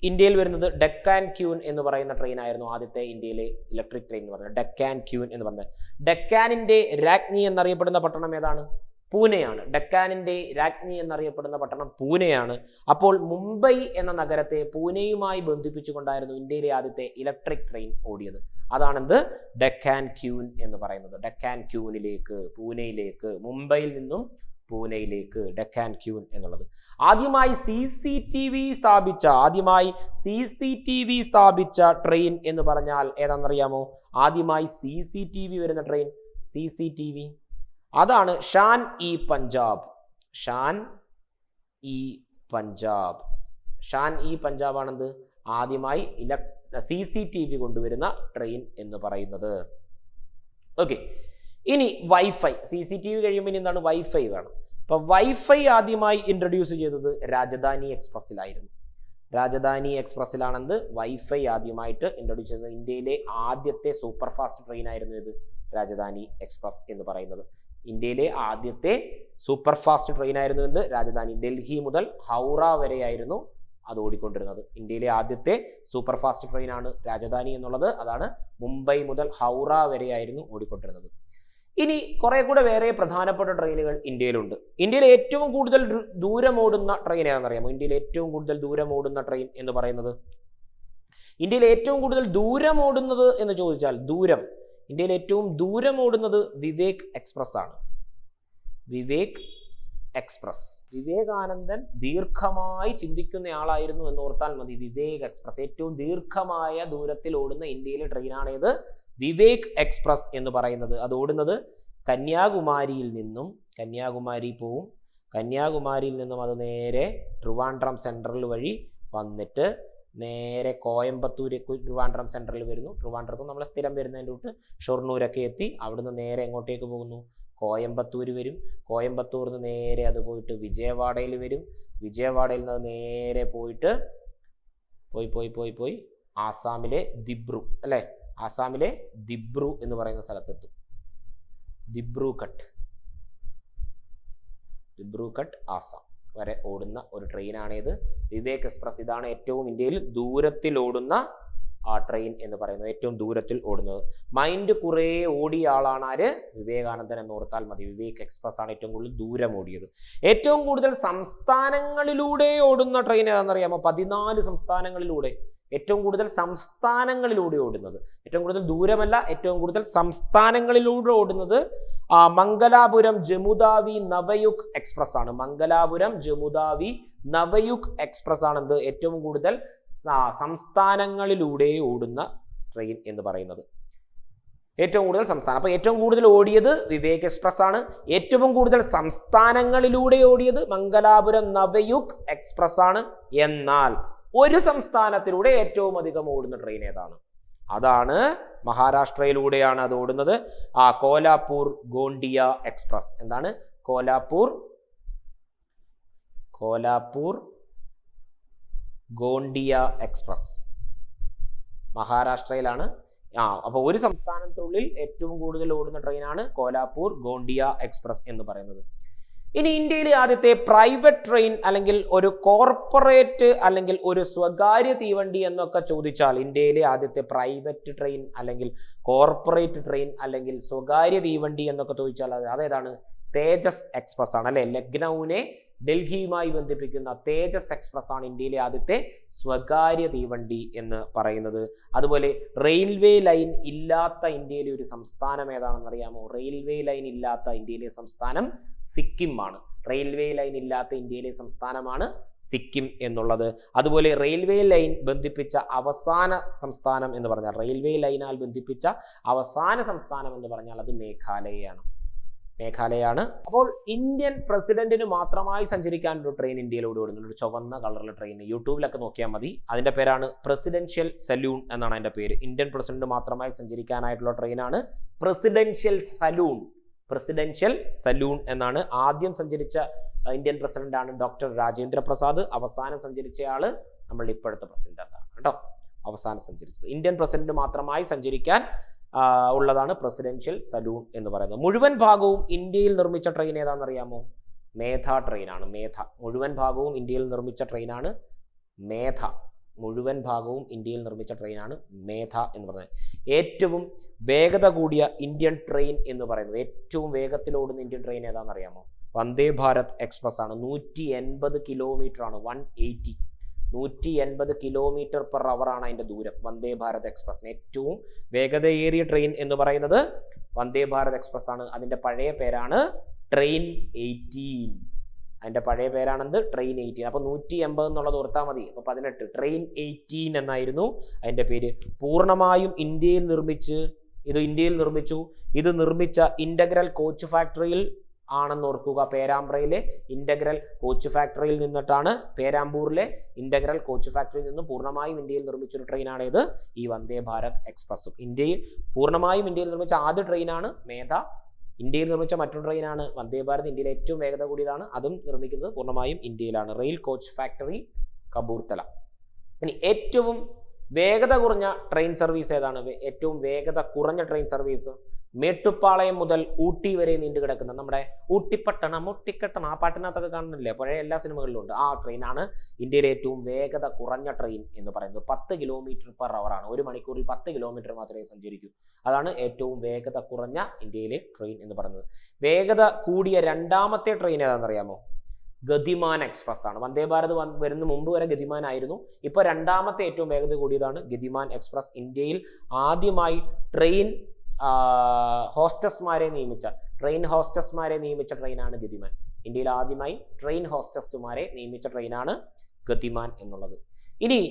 ഇന്ത്യയിൽ വരുന്നത് ഡെക്കാൻ ക്യൂൻ എന്ന് പറയുന്ന ട്രെയിൻ ആയിരുന്നു. ആദ്യത്തെ ഇന്ത്യയിലെ ഇലക്ട്രിക് ട്രെയിൻ എന്ന് പറഞ്ഞത് ഡെക്കാൻ ക്യൂൻ എന്ന് പറഞ്ഞത്. ഡെക്കാനിന്റെ രാജ്ഞി എന്നറിയപ്പെടുന്ന പട്ടണം ഏതാണ്? പൂനെയാണ്. ഡെക്കാനിന്റെ രാജ്ഞി എന്നറിയപ്പെടുന്ന പട്ടണം പൂനെയാണ്. അപ്പോൾ മുംബൈ എന്ന നഗരത്തെ പൂനെയുമായി ബന്ധിപ്പിച്ചുകൊണ്ടായിരുന്നു ഇന്ത്യയിലെ ആദ്യത്തെ ഇലക്ട്രിക് ട്രെയിൻ ഓടിയത്. അതാണെന്ത്? ഡെക്കാൻ ക്യൂൻ എന്ന് പറയുന്നത്. ഡെക്കാൻ ക്യൂനിലേക്ക്, പൂനെയിലേക്ക്, മുംബൈയിൽ നിന്നും പൂനെയിലേക്ക് ഡെക്കാൻ ക്യൂൻ എന്നുള്ളത്. ആദ്യമായി CCTV സ്ഥാപിച്ച ട്രെയിൻ എന്ന് പറഞ്ഞാൽ ഏതാണെന്നറിയാമോ? ആദ്യമായി CCTV വരുന്ന ട്രെയിൻ, CCTV അതാണ് ഷാൻ ഇ പഞ്ചാബ്. ഷാൻ ഇ പഞ്ചാബ് ആണെന്ത്? ആദ്യമായി CCTV കൊണ്ടുവരുന്ന ട്രെയിൻ എന്ന് പറയുന്നത്. ഓക്കെ, ഇനി വൈഫൈ. CCTV കഴിയുമ്പോൾ ഇനി എന്താണ്? വൈഫൈ വേണം. അപ്പൊ വൈഫൈ ആദ്യമായി ഇൻട്രൊഡ്യൂസ് ചെയ്തത് രാജധാനി എക്സ്പ്രസ്സിലായിരുന്നു. രാജധാനി എക്സ്പ്രസ്സിലാണെന്ത്? വൈഫൈ ആദ്യമായിട്ട് ഇൻട്രൊഡ്യൂസ് ചെയ്തത്. ഇന്ത്യയിലെ ആദ്യത്തെ സൂപ്പർ ഫാസ്റ്റ് ട്രെയിൻ ആയിരുന്നു ഇത്, രാജധാനി എക്സ്പ്രസ് എന്ന് പറയുന്നത്. ഇന്ത്യയിലെ ആദ്യത്തെ സൂപ്പർ ഫാസ്റ്റ് ട്രെയിൻ ആയിരുന്നു എന്ത്? രാജധാനി. ഡൽഹി മുതൽ ഹൗറ വരെയായിരുന്നു അത് ഓടിക്കൊണ്ടിരുന്നത്. ഇന്ത്യയിലെ ആദ്യത്തെ സൂപ്പർ ഫാസ്റ്റ് ട്രെയിൻ ആണ് രാജധാനി എന്നുള്ളത്. അതാണ് മുംബൈ മുതൽ ഹൗറ വരെയായിരുന്നു ഓടിക്കൊണ്ടിരുന്നത്. ഇനി കുറെ കൂടെ വേറെ പ്രധാനപ്പെട്ട ട്രെയിനുകൾ ഇന്ത്യയിലുണ്ട്. ഇന്ത്യയിൽ ഏറ്റവും കൂടുതൽ ദൂരമോടുന്ന ട്രെയിൻ ഏതാണെന്നറിയാമോ? ഇന്ത്യയിൽ ഏറ്റവും കൂടുതൽ ദൂരമോടുന്ന ട്രെയിൻ എന്ന് പറയുന്നത്, ഇന്ത്യയിൽ ഏറ്റവും കൂടുതൽ ദൂരമോടുന്നത് എന്ന് ചോദിച്ചാൽ ഇന്ത്യയിൽ ഏറ്റവും ദൂരമോടുന്നത് വിവേക് എക്സ്പ്രസ് ആണ്. വിവേക് എക്സ്പ്രസ്. വിവേകാനന്ദൻ ദീർഘമായി ചിന്തിക്കുന്നയാളായിരുന്നു എന്ന് ഓർത്താൽ മതി. വിവേക് എക്സ്പ്രസ് ഏറ്റവും ദീർഘമായ ദൂരത്തിൽ ഓടുന്ന ഇന്ത്യയിലെ ട്രെയിനാണേത്? വിവേക് എക്സ്പ്രസ് എന്ന് പറയുന്നത്. അത് ഓടുന്നത് കന്യാകുമാരിയിൽ നിന്നും, കന്യാകുമാരി പോവും, കന്യാകുമാരിയിൽ നിന്നും അത് നേരെ ട്രിവാൻഡ്രം സെൻട്രൽ വഴി വന്നിട്ട് നേരെ കോയമ്പത്തൂര്, ട്രിവാൻഡ്രം സെൻട്രൽ വരുന്നു. ട്രിവാൻഡ്രത്ത് നമ്മൾ സ്ഥിരം വരുന്നതിൻ്റെ തൊട്ട് ഷൊർണൂരൊക്കെ എത്തി. അവിടുന്ന് നേരെ എങ്ങോട്ടേക്ക് പോകുന്നു? കോയമ്പത്തൂർ വരും. കോയമ്പത്തൂരിൽ നിന്ന് നേരെ അത് പോയിട്ട് വിജയവാഡയിൽ വരും. വിജയവാഡയിൽ നിന്ന് നേരെ പോയിട്ട് പോയി ആസാമിലെ ദിബ്രു, അല്ലേ? ആസാമിലെ ദിബ്രു എന്ന് പറയുന്ന സ്ഥലത്തെത്തും. ദിബ്രുഘട്ട് ആസാം വരെ ഓടുന്ന ഒരു ട്രെയിനാണേത്? വിവേക് എക്സ്പ്രസ്. ഇതാണ് ഏറ്റവും ഇന്ത്യയിൽ ദൂരത്തിൽ ഓടുന്ന ട്രെയിൻ എന്ന് പറയുന്നത്, ഏറ്റവും ദൂരത്തിൽ ഓടുന്നത്. മൈൻഡ് കുറേ ഓടിയ ആളാണ് ആര്? വിവേകാനന്ദൻ എന്ന് ഓർത്താൽ മതി. വിവേക് എക്സ്പ്രസ് ആണ് ഏറ്റവും കൂടുതൽ ദൂരം ഓടിയത്. ഏറ്റവും കൂടുതൽ സംസ്ഥാനങ്ങളിലൂടെ ഓടുന്ന ട്രെയിൻ ഏതാണെന്നറിയാമോ? 14 സംസ്ഥാനങ്ങളിലൂടെ. ഏറ്റവും കൂടുതൽ സംസ്ഥാനങ്ങളിലൂടെ ഓടുന്നത്, ഏറ്റവും കൂടുതൽ ദൂരമല്ല, ഏറ്റവും കൂടുതൽ സംസ്ഥാനങ്ങളിലൂടെ ഓടുന്നത് മംഗലാപുരം ജമുതാവി നവയുഗ് എക്സ്പ്രസ് ആണ്. മംഗലാപുരം ജമുതാവി നവയുഗ് എക്സ്പ്രസ് ആണെന്ത്? ഏറ്റവും കൂടുതൽ സംസ്ഥാനങ്ങളിലൂടെ ഓടുന്ന ട്രെയിൻ എന്ന് പറയുന്നത്. ഏറ്റവും കൂടുതൽ സംസ്ഥാനം. അപ്പോൾ ഏറ്റവും കൂടുതൽ ഓടിയത് വിവേക് എക്സ്പ്രസ് ആണ്. ഏറ്റവും കൂടുതൽ സംസ്ഥാനങ്ങളിലൂടെ ഓടിയത് മംഗലാപുരം നവയുഗ് എക്സ്പ്രസ് ആണ്. എന്നാൽ ഒരു സംസ്ഥാനത്തിലൂടെ ഏറ്റവും അധികം ഓടുന്ന ട്രെയിൻ ഏതാണ്? അതാണ് മഹാരാഷ്ട്രയിലൂടെയാണ് അത് ഓടുന്നത്. കോലാപൂർ ഗോണ്ടിയ എക്സ്പ്രസ്. എന്താണ്? കോലാപൂർ ഗോണ്ടിയ എക്സ്പ്രസ് മഹാരാഷ്ട്രയിലാണ്. അപ്പോൾ ഒരു സംസ്ഥാനത്തിനുള്ളിൽ ഏറ്റവും കൂടുതൽ ഓടുന്ന ട്രെയിനാണ് കോലാപൂർ ഗോണ്ടിയ എക്സ്പ്രസ് എന്ന് പറയുന്നത്. ഇനി ഇന്ത്യയിലെ ആദ്യത്തെ പ്രൈവറ്റ് ട്രെയിൻ അല്ലെങ്കിൽ ഒരു കോർപ്പറേറ്റ് അല്ലെങ്കിൽ ഒരു സ്വകാര്യ തീവണ്ടി എന്നൊക്കെ ചോദിച്ചാൽ, ഇന്ത്യയിലെ ആദ്യത്തെ പ്രൈവറ്റ് ട്രെയിൻ അല്ലെങ്കിൽ കോർപ്പറേറ്റ് ട്രെയിൻ അല്ലെങ്കിൽ സ്വകാര്യ തീവണ്ടി എന്നൊക്കെ ചോദിച്ചാൽ അതേതാണ്? തേജസ് എക്സ്പ്രസ് ആണ്, അല്ലെ? ലക്നൌവിനെ ഡൽഹിയുമായി ബന്ധിപ്പിക്കുന്ന തേജസ് എക്സ്പ്രസ് ആണ് ഇന്ത്യയിലെ ആദ്യത്തെ സ്വകാര്യ തീവണ്ടി എന്ന് പറയുന്നത്. അതുപോലെ റെയിൽവേ ലൈൻ ഇല്ലാത്ത ഇന്ത്യയിലെ ഒരു സംസ്ഥാനം ഏതാണെന്ന് അറിയാമോ? റെയിൽവേ ലൈൻ ഇല്ലാത്ത ഇന്ത്യയിലെ സംസ്ഥാനം സിക്കിം ആണ്. റെയിൽവേ ലൈൻ ഇല്ലാത്ത ഇന്ത്യയിലെ സംസ്ഥാനമാണ് സിക്കിം എന്നുള്ളത്. അതുപോലെ റെയിൽവേ ലൈൻ ബന്ധിപ്പിച്ച അവസാന സംസ്ഥാനം എന്ന് പറഞ്ഞാൽ, റെയിൽവേ ലൈനാൽ ബന്ധിപ്പിച്ച അവസാന സംസ്ഥാനം എന്ന് പറഞ്ഞാൽ അത് മേഘാലയയാണ്. അപ്പോൾ ഇന്ത്യൻ പ്രസിഡന്റിന് മാത്രമായി സഞ്ചരിക്കാൻ ഒരു ട്രെയിൻ ഇന്ത്യയിലൂടെ ഓടുന്നുണ്ട്. ഒരു ചുവന്ന കളറിലെ ട്രെയിൻ. യൂട്യൂബിലൊക്കെ നോക്കിയാൽ മതി. അതിന്റെ പേരാണ് പ്രസിഡൻഷ്യൽ സലൂൺ എന്നാണ് അതിന്റെ പേര്. ഇന്ത്യൻ പ്രസിഡന്റ് മാത്രമായി സഞ്ചരിക്കാനായിട്ടുള്ള ട്രെയിനാണ് പ്രസിഡൻഷ്യൽ സലൂൺ എന്നാണ്. ആദ്യം സഞ്ചരിച്ച ഇന്ത്യൻ പ്രസിഡന്റ് ആണ് ഡോക്ടർ രാജേന്ദ്ര പ്രസാദ്. അവസാനം സഞ്ചരിച്ച ആള് നമ്മളുടെ ഇപ്പോഴത്തെ പ്രസിഡന്റ് ആണ് കേട്ടോ. അവസാനം സഞ്ചരിച്ചത് ഇന്ത്യൻ പ്രസിഡന്റ് മാത്രമായി സഞ്ചരിക്കാൻ ഉള്ളതാണ് പ്രസിഡൻഷ്യൽ സലൂൺ എന്ന് പറയുന്നത്. മുഴുവൻ ഭാഗവും ഇന്ത്യയിൽ നിർമ്മിച്ച ട്രെയിൻ ഏതാണെന്നറിയാമോ? മേധ ട്രെയിനാണ്. മുഴുവൻ ഭാഗവും ഇന്ത്യയിൽ നിർമ്മിച്ച ട്രെയിനാണ് മേധ. മേധ എന്ന് പറയുന്നത്. ഏറ്റവും വേഗത കൂടിയ ഇന്ത്യൻ ട്രെയിൻ എന്ന് പറയുന്നത്, ഏറ്റവും വേഗത്തിൽ ഓടുന്ന Indian train ഏതാണെന്നറിയാമോ? Vande Bharat express ആണ്. 180 കിലോമീറ്റർ ആണ്. 180 കിലോമീറ്റർ പെർ അവർ ആണ് അതിന്റെ ദൂരം. വന്ദേ ഭാരത് എക്സ്പ്രസിന് ഏറ്റവും വേഗതയേറിയ ട്രെയിൻ എന്ന് പറയുന്നത് വന്ദേ ഭാരത് എക്സ്പ്രസ് ആണ്. അതിന്റെ പഴയ പേരാണ് ട്രെയിൻ 18. അതിന്റെ പഴയ പേരാണെന്ത്? ട്രെയിൻ 18. അപ്പൊ 180 എന്നുള്ളത് ഓർത്താൽ മതി. അപ്പൊ 18 ട്രെയിൻ 18 എന്നായിരുന്നു അതിന്റെ പേര്. പൂർണ്ണമായും ഇന്ത്യയിൽ നിർമ്മിച്ചു. ഇത് നിർമ്മിച്ച ഇന്റഗ്രൽ കോച്ച് ഫാക്ടറിയിൽ ആണെന്ന് ഓർക്കുക. പേരാമ്പ്രയിലെ ഇന്റഗ്രൽ കോച്ച് ഫാക്ടറിയിൽ നിന്നിട്ടാണ്, പേരാമ്പൂരിലെ ഇന്റഗ്രൽ കോച്ച് ഫാക്ടറിയിൽ നിന്നും പൂർണ്ണമായും ഇന്ത്യയിൽ നിർമ്മിച്ചൊരു ട്രെയിനാണ് ഇത്, ഈ വന്ദേ ഭാരത് എക്സ്പ്രസും. പൂർണ്ണമായും ഇന്ത്യയിൽ നിർമ്മിച്ച ആദ്യ ട്രെയിനാണ് മേധ. ഇന്ത്യയിൽ നിർമ്മിച്ച മറ്റൊരു ട്രെയിനാണ് വന്ദേ ഭാരത്. ഇന്ത്യയിലെ ഏറ്റവും വേഗത കൂടിയതാണ്. അതും നിർമ്മിക്കുന്നത് പൂർണ്ണമായും ഇന്ത്യയിലാണ്. Rail coach factory Kapurthala. ഇനി ഏറ്റവും വേഗത കുറഞ്ഞ ട്രെയിൻ സർവീസ് ഏതാണ്? ഏറ്റവും വേഗത കുറഞ്ഞ ട്രെയിൻ സർവീസ് മേട്ടുപ്പാളയം മുതൽ ഊട്ടി വരെ നീണ്ടു കിടക്കുന്ന നമ്മുടെ ഊട്ടിപ്പട്ടണം ആ പാട്ടിനകത്തൊക്കെ കാണുന്നില്ലേ, പഴയ എല്ലാ സിനിമകളിലും ഉണ്ട്. ആ ട്രെയിനാണ് ഇന്ത്യയിലെ ഏറ്റവും വേഗത കുറഞ്ഞ ട്രെയിൻ എന്ന് പറയുന്നത്. 10 കിലോമീറ്റർ പെർ അവർ ആണ്. 1 മണിക്കൂറിൽ 10 കിലോമീറ്റർ മാത്രമേ സഞ്ചരിക്കൂ. അതാണ് ഏറ്റവും വേഗത കുറഞ്ഞ ഇന്ത്യയിലെ ട്രെയിൻ എന്ന് പറയുന്നത്. വേഗത കൂടിയ രണ്ടാമത്തെ ട്രെയിൻ ഏതാണെന്നറിയാമോ? ഗതിമാൻ എക്സ്പ്രസ് ആണ്. വന്ദേ ഭാരത് വരുന്ന മുമ്പ് വരെ ഗതിമാൻ ആയിരുന്നു. ഇപ്പോൾ രണ്ടാമത്തെ ഏറ്റവും വേഗത കൂടിയതാണ് ഗതിമാൻ എക്സ്പ്രസ്. ഇന്ത്യയിൽ ആദ്യമായി ട്രെയിൻ ഹോസ്റ്റസ്മാരെ നിയമിച്ച ട്രെയിനാണ് ഗതിമാൻ. ഇന്ത്യയിൽ ആദ്യമായി ട്രെയിൻ ഹോസ്റ്റസുമാരെ നിയമിച്ച ട്രെയിനാണ് ഗതിമാൻ എന്നുള്ളത്. ഇനി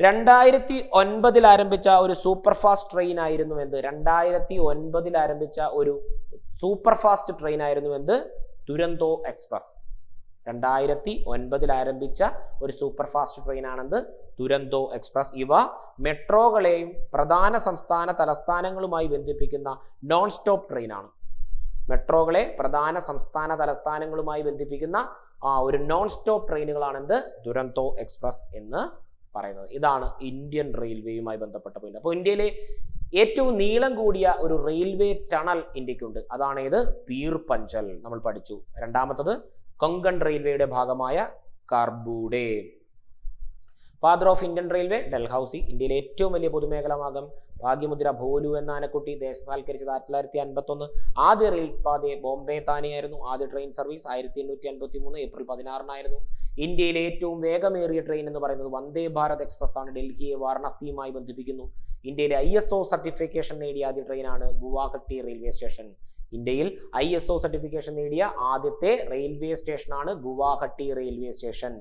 2009 ആരംഭിച്ച ഒരു സൂപ്പർ ഫാസ്റ്റ് ട്രെയിൻ ആയിരുന്നു എന്ത്? 2009 ആരംഭിച്ച ഒരു സൂപ്പർ ഫാസ്റ്റ് ട്രെയിൻ ആയിരുന്നു എന്ത്? ദുരന്തോ എക്സ്പ്രസ്. 2009 ആരംഭിച്ച ഒരു സൂപ്പർ ഫാസ്റ്റ് ട്രെയിൻ ആണെന്ത്? ദുരന്തോ എക്സ്പ്രസ്. ഇവ മെട്രോകളെയും പ്രധാന സംസ്ഥാന തലസ്ഥാനങ്ങളുമായി ബന്ധിപ്പിക്കുന്ന നോൺ സ്റ്റോപ്പ് ട്രെയിനാണ്. മെട്രോകളെ പ്രധാന സംസ്ഥാന തലസ്ഥാനങ്ങളുമായി ബന്ധിപ്പിക്കുന്ന ഒരു നോൺ സ്റ്റോപ്പ് ട്രെയിനുകളാണെന്ത്? ദുരന്തോ എക്സ്പ്രസ് എന്ന് പറയുന്നത്. ഇതാണ് ഇന്ത്യൻ റെയിൽവേയുമായി ബന്ധപ്പെട്ട പോയിന്റ്. അപ്പോൾ ഇന്ത്യയിലെ ഏറ്റവും നീളം കൂടിയ ഒരു റെയിൽവേ ടണൽ ഇന്ത്യക്കുണ്ട്. അതാണ് ഇത്? പീർ പഞ്ചൽ നമ്മൾ പഠിച്ചു. രണ്ടാമത്തത് കൊങ്കൺ റെയിൽവേയുടെ ഭാഗമായ കർബൂഡെ. Father of Indian railway Dalhousie. ഇന്ത്യയിലെ ഏറ്റവും വലിയ പൊതുമേഖലാ ഭാഗം ഭാഗ്യമുദ്ര ഭോലു എന്ന ആനക്കുട്ടി ദേശസാൽക്കരിച്ചത് 1951. ആദ്യ റെയിൽ പാത ബോംബെ താനെയായിരുന്നു. ആദ്യ ട്രെയിൻ സർവീസ് 1853 ഏപ്രിൽ 16 ഇന്ത്യയിലെ ഏറ്റവും വേഗമേറിയ ട്രെയിൻ എന്ന് പറയുന്നത് വന്ദേ ഭാരത് എക്സ്പ്രസ് ആണ്. ഡൽഹിയെ വാരണാസിയുമായി ബന്ധിപ്പിക്കുന്നു. ഇന്ത്യയിലെ ISO സർട്ടിഫിക്കേഷൻ നേടിയ ആദ്യ ട്രെയിനാണ് ഗുവാഹട്ടി റെയിൽവേ സ്റ്റേഷൻ. ഇന്ത്യയിൽ ISO സർട്ടിഫിക്കേഷൻ നേടിയ ആദ്യത്തെ റെയിൽവേ സ്റ്റേഷനാണ് ഗുവാഹട്ടി റെയിൽവേ സ്റ്റേഷൻ.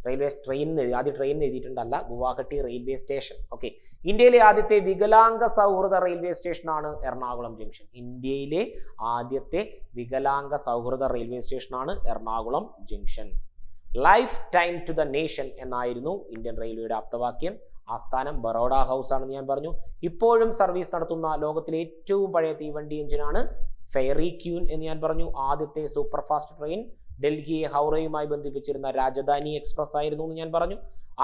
ആദ്യ ട്രെയിൻ എഴുതിയിട്ടുണ്ടല്ല, ഗുവാഹട്ടി റെയിൽവേ സ്റ്റേഷൻ. ഓക്കെ. ഇന്ത്യയിലെ ആദ്യത്തെ വികലാംഗ സൗഹൃദ റെയിൽവേ സ്റ്റേഷനാണ് എറണാകുളം ജംഗ്ഷൻ. ഇന്ത്യയിലെ ആദ്യത്തെ വികലാംഗ സൗഹൃദ റെയിൽവേ സ്റ്റേഷനാണ് Ernakulam junction. Life time to the nation എന്നായിരുന്നു ഇന്ത്യൻ റെയിൽവേയുടെ ആപ്തവാക്യം. ആസ്ഥാനം ബറോഡ ഹൗസ് ആണെന്ന് ഞാൻ പറഞ്ഞു. ഇപ്പോഴും സർവീസ് നടത്തുന്ന ലോകത്തിലെ ഏറ്റവും പഴയ തീവണ്ടി എഞ്ചിനാണ് ഫെയറി ക്യൂൻ എന്ന് ഞാൻ പറഞ്ഞു. ആദ്യത്തെ സൂപ്പർ ഫാസ്റ്റ് ട്രെയിൻ ഡൽഹിയെ ഹൗറയുമായി ബന്ധിപ്പിച്ചിരുന്ന രാജധാനി എക്സ്പ്രസ് ആയിരുന്നു എന്ന് ഞാൻ പറഞ്ഞു.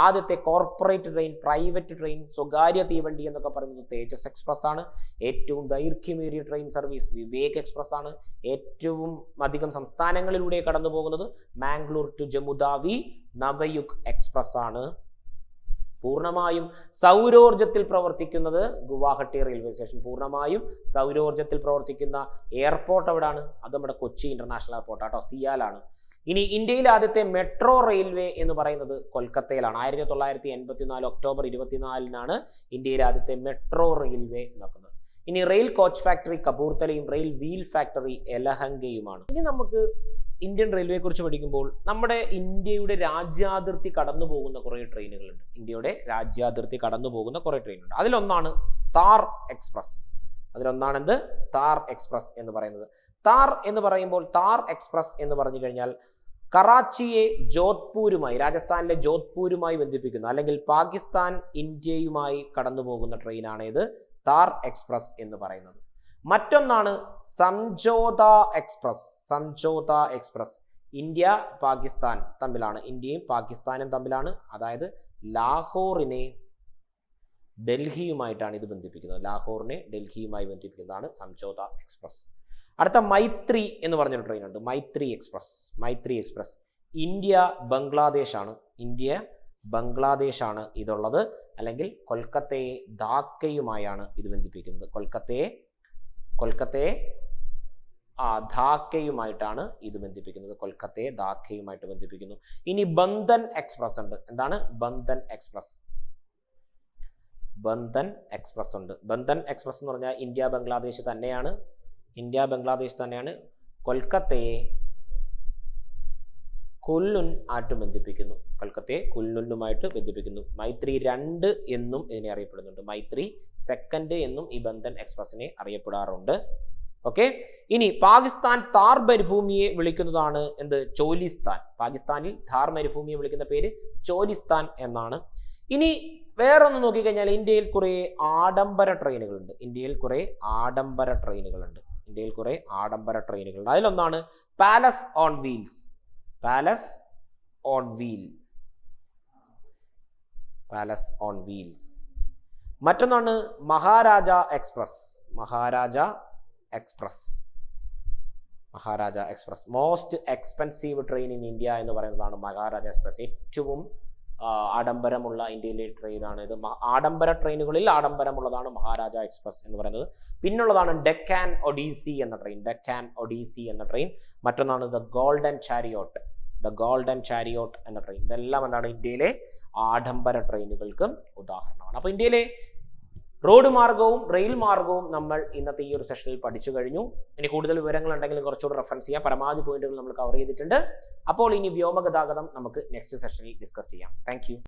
ആദ്യത്തെ കോർപ്പറേറ്റ് ട്രെയിൻ, പ്രൈവറ്റ് ട്രെയിൻ, സ്വകാര്യ തീവണ്ടി എന്നൊക്കെ പറയുന്നത് തേജസ് എക്സ്പ്രസ് ആണ്. ഏറ്റവും ദൈർഘ്യമേറിയ ട്രെയിൻ സർവീസ് വിവേക് എക്സ്പ്രസ് ആണ്. ഏറ്റവും അധികം സംസ്ഥാനങ്ങളിലൂടെ കടന്നു പോകുന്നത് മാംഗ്ലൂർ ടു ജമ്മുതാവി നവയുഗ് എക്സ്പ്രസ് ആണ്. പൂർണ്ണമായും സൗരോർജത്തിൽ പ്രവർത്തിക്കുന്നത് ഗുവാഹട്ടി റെയിൽവേ സ്റ്റേഷൻ. പൂർണ്ണമായും സൗരോർജത്തിൽ പ്രവർത്തിക്കുന്ന എയർപോർട്ട് എവിടെയാണ്? അത് നമ്മുടെ കൊച്ചി ഇന്റർനാഷണൽ എയർപോർട്ട് ആട്ടോ, സിയാലാണ്. ഇനി ഇന്ത്യയിലെ ആദ്യത്തെ മെട്രോ റെയിൽവേ എന്ന് പറയുന്നത് കൊൽക്കത്തയിലാണ്. 1984 ഒക്ടോബർ 24 ഇന്ത്യയിലെ ആദ്യത്തെ മെട്രോ റെയിൽവേ നടക്കുന്നത്. ഇനി റെയിൽ കോച്ച് ഫാക്ടറി കപൂർത്തലയും റെയിൽ വീൽ ഫാക്ടറി യലഹങ്കയുമാണ്. ഇനി നമുക്ക് ഇന്ത്യൻ റെയിൽവേയെ കുറിച്ച് പഠിക്കുമ്പോൾ നമ്മുടെ ഇന്ത്യയുടെ രാജ്യാതിർത്തി കടന്നു പോകുന്ന കുറേ ട്രെയിനുകളുണ്ട്. ഇന്ത്യയുടെ രാജ്യാതിർത്തി കടന്നു പോകുന്ന കുറേ ട്രെയിനുണ്ട്. അതിലൊന്നാണ് താർ എക്സ്പ്രസ്. അതിലൊന്നാണെന്ത്? താർ എക്സ്പ്രസ് എന്ന് പറയുന്നത്. താർ എന്ന് പറയുമ്പോൾ താർ എക്സ്പ്രസ് എന്ന് പറഞ്ഞു കഴിഞ്ഞാൽ കറാച്ചിയെ ജോധ്പൂരുമായി, രാജസ്ഥാനിലെ ജോധ്പൂരുമായി ബന്ധിപ്പിക്കുന്ന, അല്ലെങ്കിൽ പാകിസ്ഥാൻ ഇന്ത്യയുമായി കടന്നു പോകുന്ന ട്രെയിനാണ് ഇത് താർ എക്സ്പ്രസ് എന്ന് പറയുന്നത്. മറ്റൊന്നാണ് Samjhauta express. Samjhauta express India Pakistan തമ്മിലാണ്, ഇന്ത്യയും പാകിസ്ഥാനും തമ്മിലാണ്. അതായത് ലാഹോറിനെ ഡൽഹിയുമായിട്ടാണ് ഇത് ബന്ധിപ്പിക്കുന്നത്. ലാഹോറിനെ ഡൽഹിയുമായി ബന്ധിപ്പിക്കുന്നതാണ് സംജോത എക്സ്പ്രസ്. അടുത്ത മൈത്രി എന്ന് പറഞ്ഞൊരു ട്രെയിൻ ഉണ്ട്, മൈത്രി എക്സ്പ്രസ്. മൈത്രി എക്സ്പ്രസ് ഇന്ത്യ ബംഗ്ലാദേശാണ്. ഇന്ത്യ ബംഗ്ലാദേശാണ് ഇതുള്ളത്. അല്ലെങ്കിൽ കൊൽക്കത്തയെ ധാക്കയുമായാണ് ഇത് ബന്ധിപ്പിക്കുന്നത്. കൊൽക്കത്തയെ ധാക്കയുമായിട്ടാണ് ഇത് ബന്ധിപ്പിക്കുന്നത്. കൊൽക്കത്തയെ ധാക്കയുമായിട്ട് ബന്ധിപ്പിക്കുന്നു. ഇനി ബന്ധൻ എക്സ്പ്രസ് ഉണ്ട്. എന്താണ് ബന്ധൻ എക്സ്പ്രസ്? ബന്ധൻ എക്സ്പ്രസ് ഉണ്ട്. ബന്ധൻ എക്സ്പ്രസ് എന്ന് പറഞ്ഞാൽ ഇന്ത്യ ബംഗ്ലാദേശ് തന്നെയാണ്. ഇന്ത്യ ബംഗ്ലാദേശ് തന്നെയാണ്. കൊൽക്കത്തയെ കുല്ലുൻ ആയിട്ട് ബന്ധിപ്പിക്കുന്നു. കൊൽക്കത്തയെ കുല്ലുനുമായിട്ട് ബന്ധിപ്പിക്കുന്നു. മൈത്രി 2 എന്നും ഇതിനെ അറിയപ്പെടുന്നുണ്ട്. മൈത്രി 2 എന്നും ഈ ബന്ധൻ എക്സ്പ്രസിനെ അറിയപ്പെടാറുണ്ട്. ഓക്കെ. ഇനി പാകിസ്ഥാൻ താർ മരുഭൂമിയെ വിളിക്കുന്നതാണ് എന്ത്? ചോലിസ്ഥാൻ. പാകിസ്ഥാനിൽ താർ മരുഭൂമിയെ വിളിക്കുന്ന പേര് ചോലിസ്ഥാൻ എന്നാണ്. ഇനി വേറൊന്ന് നോക്കിക്കഴിഞ്ഞാൽ ഇന്ത്യയിൽ കുറെ ആഡംബര ട്രെയിനുകളുണ്ട്. ഇന്ത്യയിൽ കുറെ ആഡംബര ട്രെയിനുകളുണ്ട്. അതിലൊന്നാണ് palace on wheels. Palace on wheels. മറ്റൊന്നാണ് Maharaja express. Maharaja express most expensive train in India എന്ന് പറയുന്നതാണ് മഹാരാജ എക്സ്പ്രസ്. ഏറ്റവും ആഡംബരമുള്ള ഇന്ത്യയിലെ ട്രെയിനാണ് ഇത്. ആഡംബര ട്രെയിനുകളിൽ ആഡംബരമുള്ളതാണ് മഹാരാജ എക്സ്പ്രസ് എന്ന് പറയുന്നത്. പിന്നുള്ളതാണ് ഡെക്കാൻ ഒഡീസി എന്ന ട്രെയിൻ. മറ്റൊന്നാണ് ദ ഗോൾഡൻ ചാരിയോട്ട് എന്ന ട്രെയിൻ. ഇതെല്ലാം എന്താണ്? ഇന്ത്യയിലെ ആഡംബര ട്രെയിനുകൾക്ക് ഉദാഹരണമാണ്. അപ്പോൾ ഇന്ത്യയിലെ റോഡ് മാർഗവും റെയിൽ മാർഗവും നമ്മൾ ഇന്നത്തെ ഈ ഒരു സെഷനിൽ പഠിച്ചു കഴിഞ്ഞു. ഇനി കൂടുതൽ വിവരങ്ങൾ ഉണ്ടെങ്കിൽ കുറച്ചുകൂടി റെഫറൻസ് ചെയ്യാം. പരമാവധി പോയിന്റുകൾ നമ്മൾ കവർ ചെയ്തിട്ടുണ്ട്. അപ്പോൾ ഇനി വ്യോമഗതാഗതം നമുക്ക് നെക്സ്റ്റ് സെഷനിൽ ഡിസ്കസ് ചെയ്യാം. Thank you.